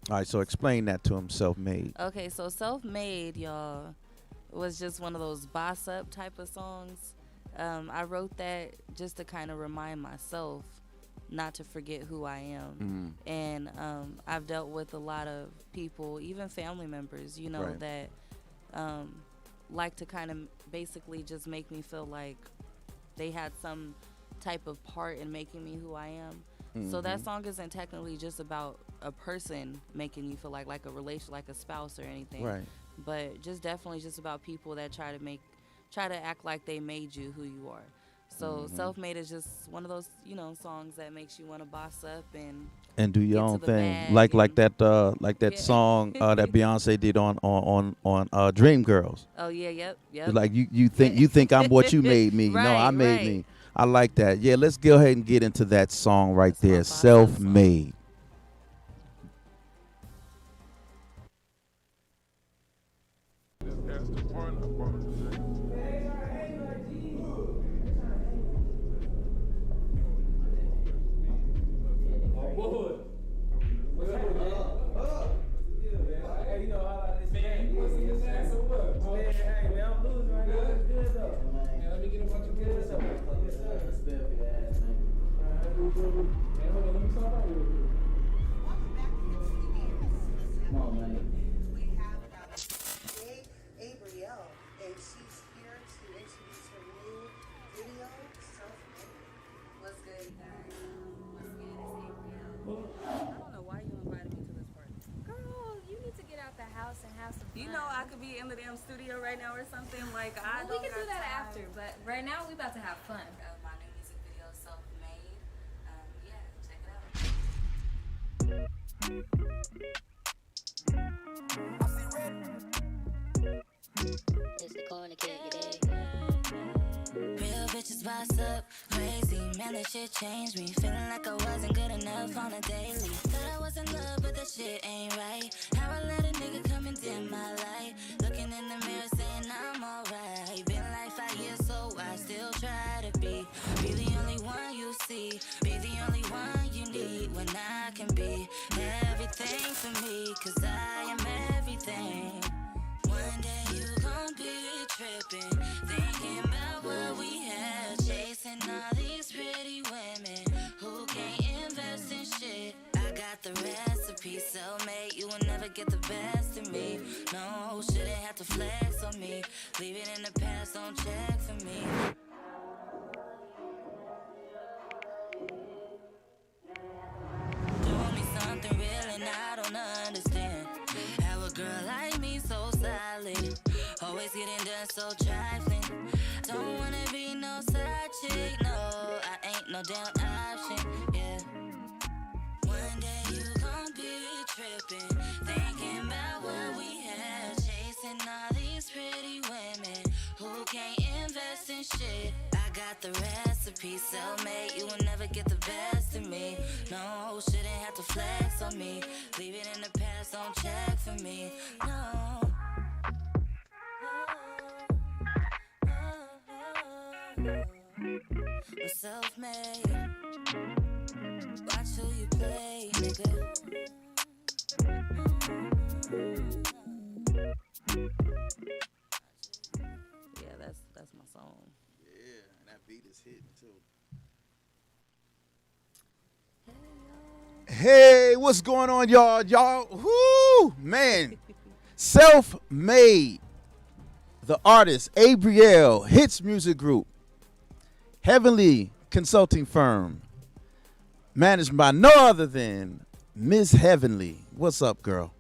All right, so explain that to him, Self-Made. Okay, so Self-Made, y'all, was just one of those boss up type of songs. I wrote that just to kind of remind myself not to forget who I am. Mm-hmm. And I've dealt with a lot of people, even family members, right. that like to kind of basically just make me feel like they had some type of part in making me who I am. Mm-hmm. So that song isn't technically just about a person making you feel like a relation, like a spouse or anything. Right. But definitely about people that try to act like they made you who you are. So Self-Made is just one of those, songs that makes you want to boss up and do your own thing, like that song that Beyonce did on Dreamgirls. Oh yeah, yep. Like you think I'm what you made me. Right, no, I made me. I like that. Yeah, let's go ahead and get into that song right there, Self-Made. don't know why you invited me to this party. Girl, you need to get out the house and have some fun. You know I could be in the damn studio right now or something. Like, We can do that after, but right now we about to have fun. My new music video, Self-Made. Yeah, check it out. It's the corner kid, you dig? Real bitches boss up, crazy. Man, that shit changed me. Feeling like I wasn't good enough on a daily. Thought I was in love, but that shit ain't right. How I let a nigga come and dim my light. Looking in the mirror saying I'm alright. Been like 5 years, so I still try to be the only one you see. Be the only one you need when I can be everything for me. Cause I am everything. One day you gon' be trippin', thinking about what we had, chasing all these pretty women who can't invest in shit. I got the recipe, so mate, you will never get the best of me. No, shouldn't have to flex on me. Leave it in the past, don't check for me. Doing me something real and I don't understand. How a girl like me so solid, always getting done so trifling. Don't wanna be no side chick, no, I ain't no damn option, yeah. One day you gon' be trippin', thinking about what we had, chasing all these pretty women who can't invest in shit. I got the recipe, so mate, you will never get the best of me. No, shouldn't have to flex on me. Leave it in the past, don't check for me. No. I'm self-made. Watch who you play, nigga. Yeah, that's my song. Yeah, and that beat is hitting too. Hey, what's going on, y'all? Whoo, man. Self-Made. The artist, Abrielle, Hits Music Group. Heavenly Consulting Firm. Managed by no other than Ms. Heavenly. What's up, girl?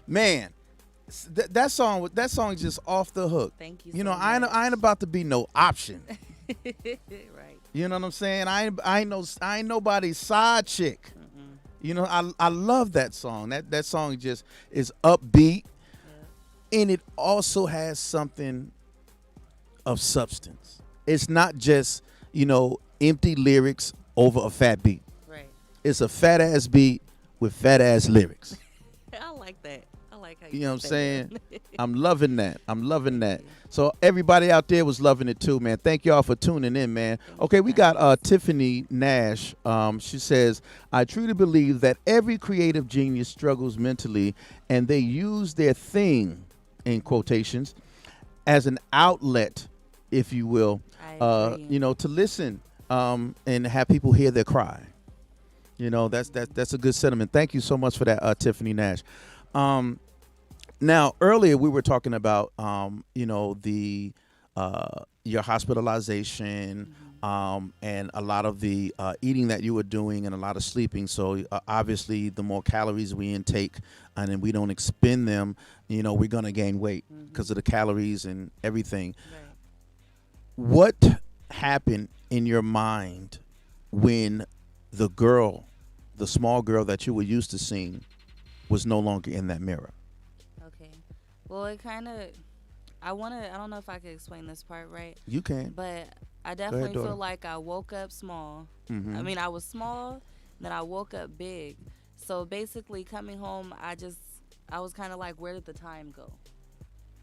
Man, that song is just off the hook. Thank you. You know, so I much. ain't about to be no option. Right. You know what I'm saying? I ain't nobody's side chick. Mm-mm. You know, I love that song. That song just is upbeat, and it also has something of substance. It's not just, you know, empty lyrics over a fat beat. Right. It's a fat ass beat with fat ass lyrics. I like that. I like how You know what I'm say saying? that. I'm loving that. So everybody out there was loving it too, man. Thank y'all for tuning in, man. Okay, we got Tiffany Nash. She says, I truly believe that every creative genius struggles mentally, and they use their thing, in quotations, as an outlet, if you will, you know, to listen and have people hear their cry. You know, that's a good sentiment. Thank you so much for that, Tiffany Nash. Now, earlier we were talking about, you know, the your hospitalization and a lot of the eating that you were doing and a lot of sleeping. So obviously, the more calories we intake and then we don't expend them, you know, we're going to gain weight because of the calories and everything. Right. What happened in your mind when the small girl that you were used to seeing, was no longer in that mirror? Okay. Well, it kind of, I don't know if I could explain this part right. You can. But I definitely daughter. feel like I woke up small. Mhm. I mean, I was small, then I woke up big. So basically coming home, I was kind of like, where did the time go?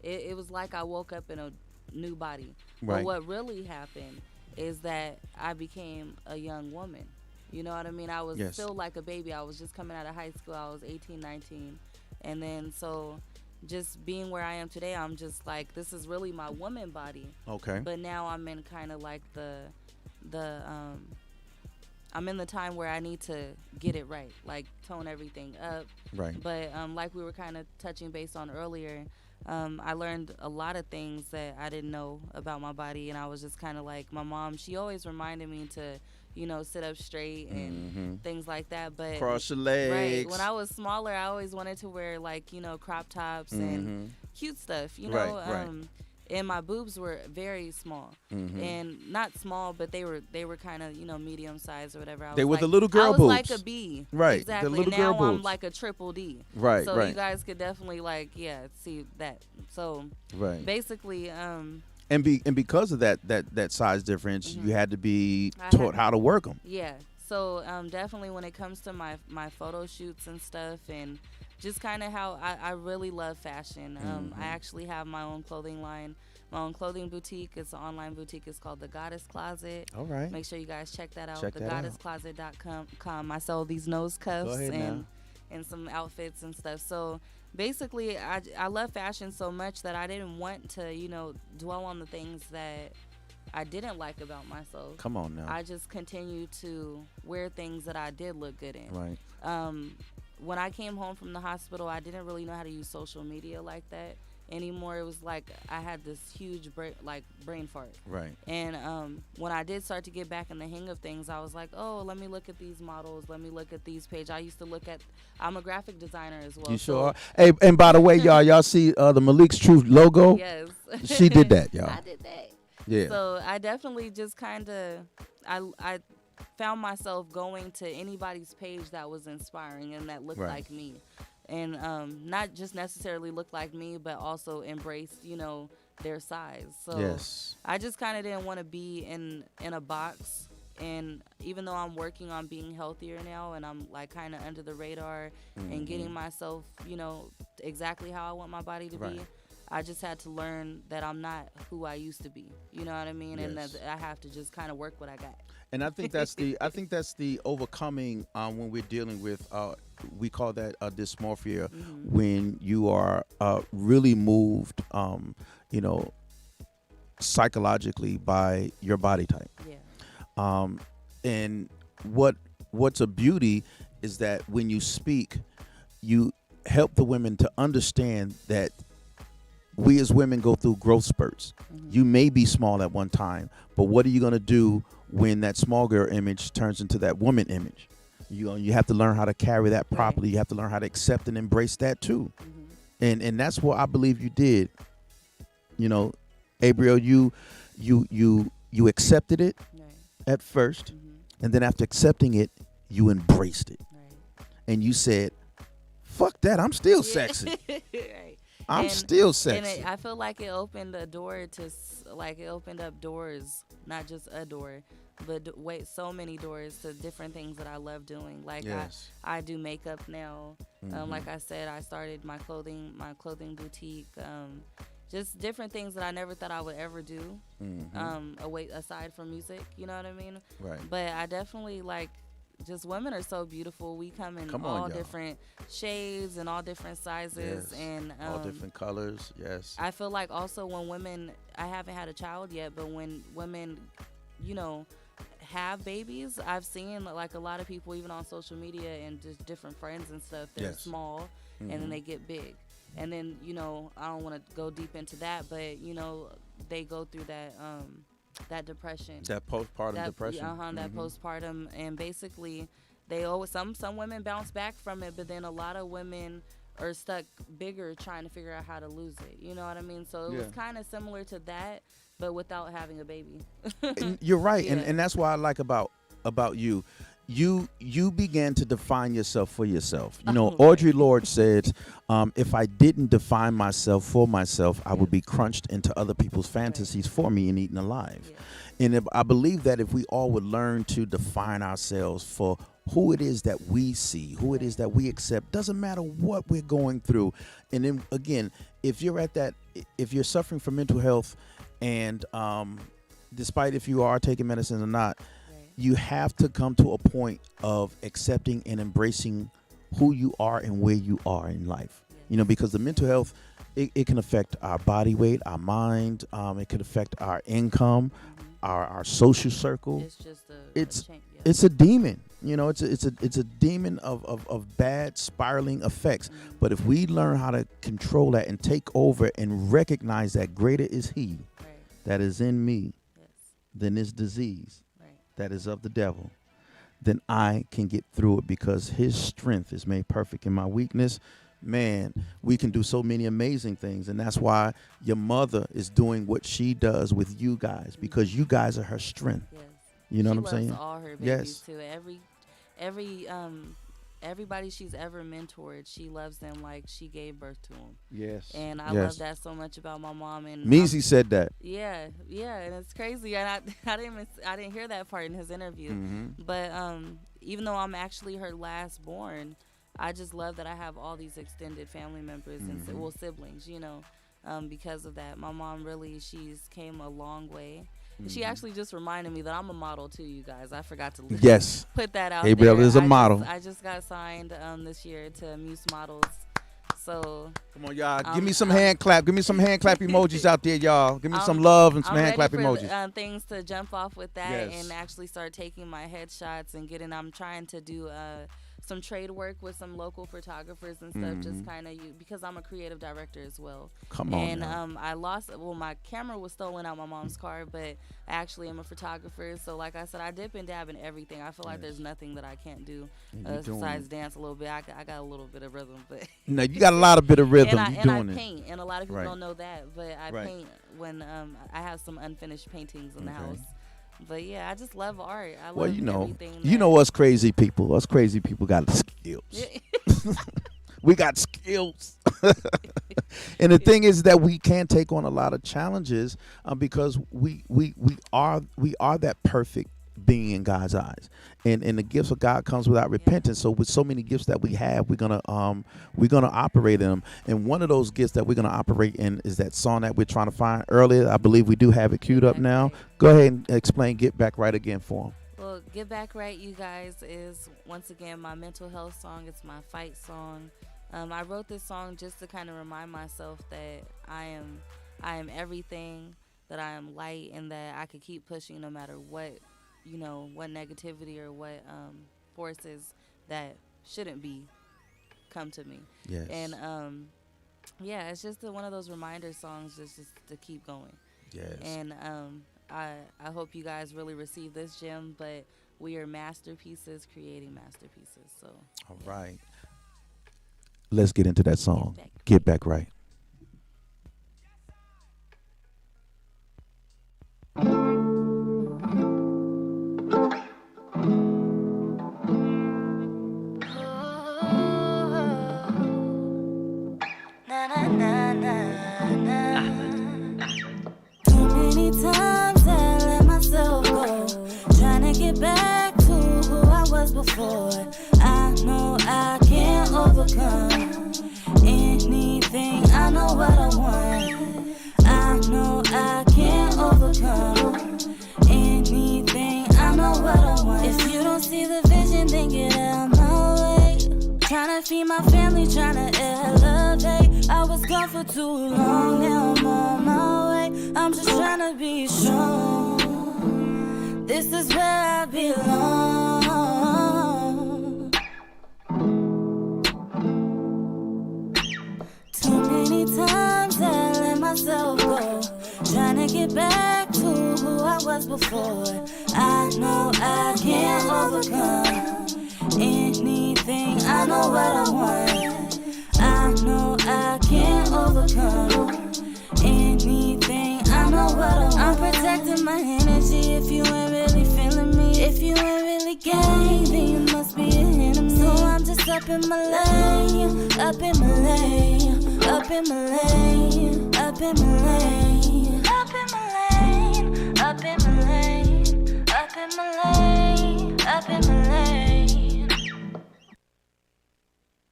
It was like I woke up in a new body. Right. But what really happened is that I became a young woman. You know what I mean? I was still like a baby. I was just coming out of high school. I was 18, 19. And then so just being where I am today, I'm just like, this is really my woman body. Okay. But now I'm in kind of like I'm in the time where I need to get it right, like tone everything up. Right. But like we were kind of touching base on earlier, I learned a lot of things that I didn't know about my body, and I was just kind of like, my mom, she always reminded me to, sit up straight and things like that. But Cross your legs. right, when I was smaller, I always wanted to wear like crop tops and cute stuff. Right. And my boobs were very small, and not small, but they were kind of medium size or whatever. They were like, the little girl I was boobs. like a B, Right, exactly. the little now girl I'm boobs. like a triple D, Right, so right. you guys could definitely see that. So Right. basically, And because of that size difference, you had to be I taught had- how to work them. yeah. So definitely when it comes to my photo shoots and stuff, and just kind of how I really love fashion. I actually have my own clothing line, my own clothing boutique. It's an online boutique. It's called The Goddess Closet. All right. Make sure you guys check that out. Check that out. TheGoddessCloset.com. I sell these nose cuffs ahead now. and some outfits and stuff. So basically, I love fashion so much that I didn't want to, dwell on the things that I didn't like about myself. Come on now. I just continued to wear things that I did look good in. Right. When I came home from the hospital, I didn't really know how to use social media like that anymore. It was like I had this huge brain fart. Right. And when I did start to get back in the hang of things, I was like, oh, let me look at these models. Let me look at these pages. I used to look at, I'm a graphic designer as well. You sure are? Hey, and by the way, y'all see the Malik's Truth logo? Yes. She did that, y'all. I did that. Yeah. So I definitely just kind of, I found myself going to anybody's page that was inspiring and that looked Right. like me. And not just necessarily looked like me, but also embraced, their size. So Yes. I just kind of didn't want to be in a box. And even though I'm working on being healthier now and I'm like kind of under the radar and getting myself, exactly how I want my body to Right. be, I just had to learn that I'm not who I used to be. You know what I mean? And Yes. that I have to just kind of work what I got. And I think that's the overcoming when we're dealing with we call that dysmorphia when you are really moved psychologically by your body type. Yeah. And what's a beauty is that when you speak, you help the women to understand that we as women go through growth spurts. You may be small at one time, but what are you going to do when that small girl image turns into that woman image? You have to learn how to carry that properly. Right. You have to learn how to accept and embrace that too. And that's what I believe you did. Abrielle, you accepted it Right. at first, and then after accepting it, you embraced it. Right. And you said, fuck that, I'm still sexy. Right. I'm And- still And sexy. I feel like it opened a door to, it opened up doors, not just a door, but so many doors to different things that I love doing. Like Yes. I do makeup now. Like I said, I started my clothing boutique. Just different things that I never thought I would ever do. Aside from music, you know what I mean? Right. But I definitely just women are so beautiful. We come in Come on, all y'all. different shades and all different sizes, Yes. and All different colors. Yes. I feel like also when women, I haven't had a child yet, but when women, have babies, I've seen like a lot of people, even on social media and just different friends and stuff, they're Yes. small and then they get big. And then, I don't want to go deep into that, but, they go through that depression. That postpartum depression. That postpartum. And basically, they always, some women bounce back from it, but then a lot of women are stuck bigger trying to figure out how to lose it. You know what I mean? So it was Yeah. kind of similar to that, but without having a baby. And you're right. Yeah. And that's what I like about you. You began to define yourself for yourself. Audre Lorde said, if I didn't define myself for myself, I would be crunched into other people's fantasies for me and eaten alive. Yeah. And I believe that if we all would learn to define ourselves for who it is that we see, who it is that we accept, doesn't matter what we're going through. And then again, if you're suffering from mental health, and despite if you are taking medicine or not, you have to come to a point of accepting and embracing who you are and where you are in life. Because the mental health, it can affect our body weight, our mind. It can affect our income, our social circle. It's just It's a demon. It's a demon of bad spiraling effects. But if we learn how to control that and take over and recognize that greater is He that is in me than this disease, that is of the devil, then I can get through it because his strength is made perfect in my weakness. Man, we can do so many amazing things. And that's why your mother is doing what she does with you guys, because you guys are her strength. Yes. You know She what I'm saying? loves all her babies Yes. too. Everybody she's ever mentored, she loves them like she gave birth to them. Yes. And I Yes. love that so much about my mom. And Measy said that. yeah, and it's crazy. And I didn't hear that part in his interview. Mm-hmm. But even though I'm actually her last born, I just love that I have all these extended family members and siblings, because of that. My mom she's came a long way. She actually just reminded me that I'm a model too, you guys. I forgot to Yes. put that out Abrielle there. is a model. I just got signed this year to Muse Models. So Come on, y'all. Give me some hand clap. Give me some hand clap emojis out there, y'all. Give me some love and some I'm hand clap ready for emojis. things to jump off with that Yes. and actually start taking my headshots and I'm trying to do some trade work with some local photographers and stuff, just kind of because I'm a creative director as well. Come on. And now. I lost, my camera was stolen out my mom's car, but I actually am a photographer. So like I said, I dip and dab in everything. I feel like there's nothing that I can't do besides dance a little bit. I got a little bit of rhythm, but No, you got a lot of bit of rhythm. and You I doing paint, and a lot of people Right. don't know that, but I Right. paint when I have some unfinished paintings in the Okay. house. But yeah, I just love art. I Well, love you know everything us crazy people. Us crazy people got skills. We got skills. And the thing is that we can take on a lot of challenges because we are that perfect being in God's eyes. And the gifts of God comes without repentance. So with so many gifts that we have, we're gonna operate in them. And one of those gifts that we're gonna operate in is that song that we're trying to find earlier. I believe we do have it queued up now. Go ahead and explain Get Back Right again for them. Well, Get Back Right, you guys, is once again my mental health song. It's my fight song. I wrote this song just to kind of remind myself that I am everything, that I am light, and that I could keep pushing no matter what negativity or what forces that shouldn't be come to me. Yes. And it's just one of those reminder songs just to keep going. Yes. And I hope you guys really receive this gem, but we are masterpieces creating masterpieces. So All right. Let's get into that song. Get Back Get Back Right. Too many times I let myself go, trying to get back to who I was before. I know I can't overcome anything. I know what I want. I know I can't overcome anything. I know what I want. If you don't see the vision, then get out my way. Trying to feed my family, trying to elevate. I was gone for too long, now I'm on my way. I'm just trying to be strong. This is where I belong. Too many times I let myself go, trying to get back to who I was before. I know I can't overcome anything. I know what I want. I know I can't overcome anything. I know what I want. I'm protecting my energy. If you ain't really feeling me, if you ain't really gay, then you must be an enemy. So I'm just up in my lane, up in my lane, up in my lane, up in my lane, up in my lane, up in my lane, up in my lane, up in my lane.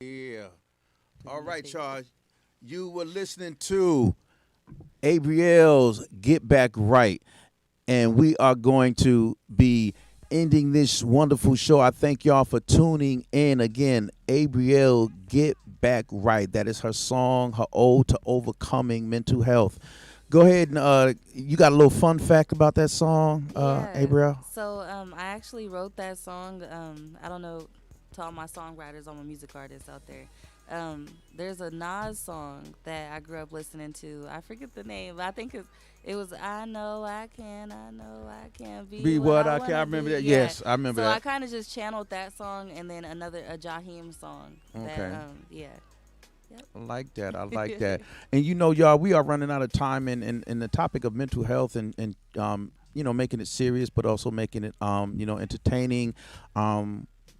Yeah. All right, y'all. You were listening to Abrielle's Get Back Right. And we are going to be ending this wonderful show. I thank y'all for tuning in. Again, Abrielle, Get Back Right. That is her song, her ode to overcoming mental health. Go ahead and you got a little fun fact about that song, Abrielle? So I actually wrote that song, I don't know, to all my songwriters, all my music artists out there. There's a Nas song that I grew up listening to. I forget the name, but I think it was I know I can be what I can. I remember that. Yeah. Yes, I remember so that. I kind of just channeled that song, and then a Jaheim song. Okay. That, yeah. Yep. I like that. I like that. And y'all, we are running out of time, and the topic of mental health and making it serious, but also making it entertaining.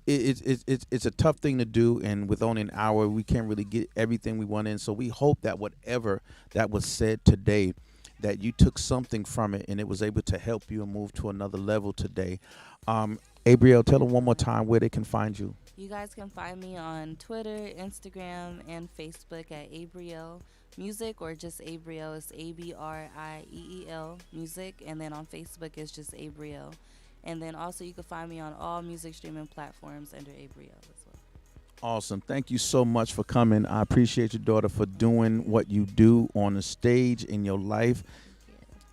It's a tough thing to do, and with only an hour, we can't really get everything we want in. So we hope that whatever that was said today, that you took something from it, and it was able to help you and move to another level today. Abrielle, tell them one more time where they can find you. You guys can find me on Twitter, Instagram, and Facebook at Abrielle Music, or just Abrielle. It's ABRIEEL Music, and then on Facebook it's just Abrielle. And then also you can find me on all music streaming platforms under Abrielle as well. Awesome. Thank you so much for coming. I appreciate your daughter for doing what you do on the stage in your life.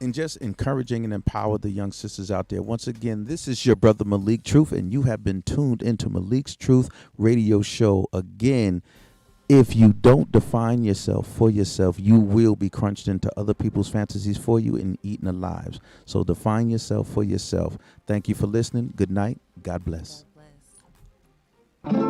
And just encouraging and empower the young sisters out there. Once again, this is your brother Malik Truth, and you have been tuned into Malik's Truth radio show. Again, if you don't define yourself for yourself, you will be crunched into other people's fantasies for you and eaten alive. So define yourself for yourself. Thank you for listening. Good night. God bless. God bless.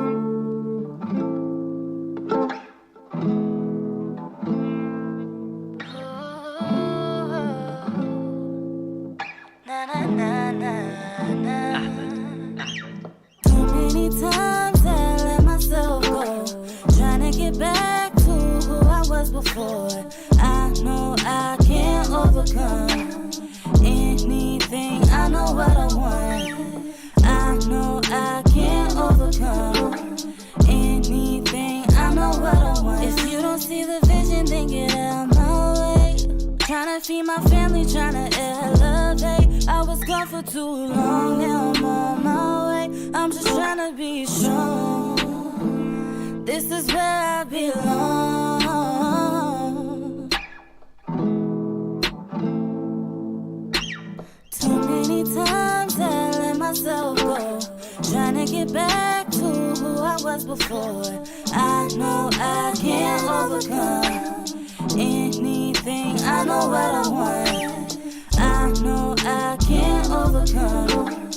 Too many times I let myself go, trying to get back to who I was before. I know I can't overcome anything. I know what I want. I know I can't overcome anything. I know what I want. If you don't see the vision, then get out of my way. Trying to feed my family, trying to elevate. I was gone for too long, now I'm on my way. I'm just trying to be strong. This is where I belong. Too many times I let myself go, trying to get back to who I was before. I know I can't overcome anything. I know what I want. I know I can't overcome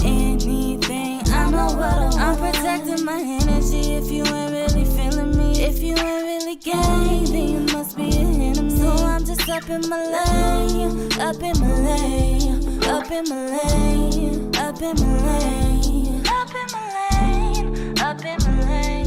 anything. I know what I want. I'm protecting my energy. If you ain't really feeling me, if you ain't really gay, then you must be an enemy. So I'm just up in my lane, up in my lane, up in my lane, up in my lane, up in my lane, up in my lane.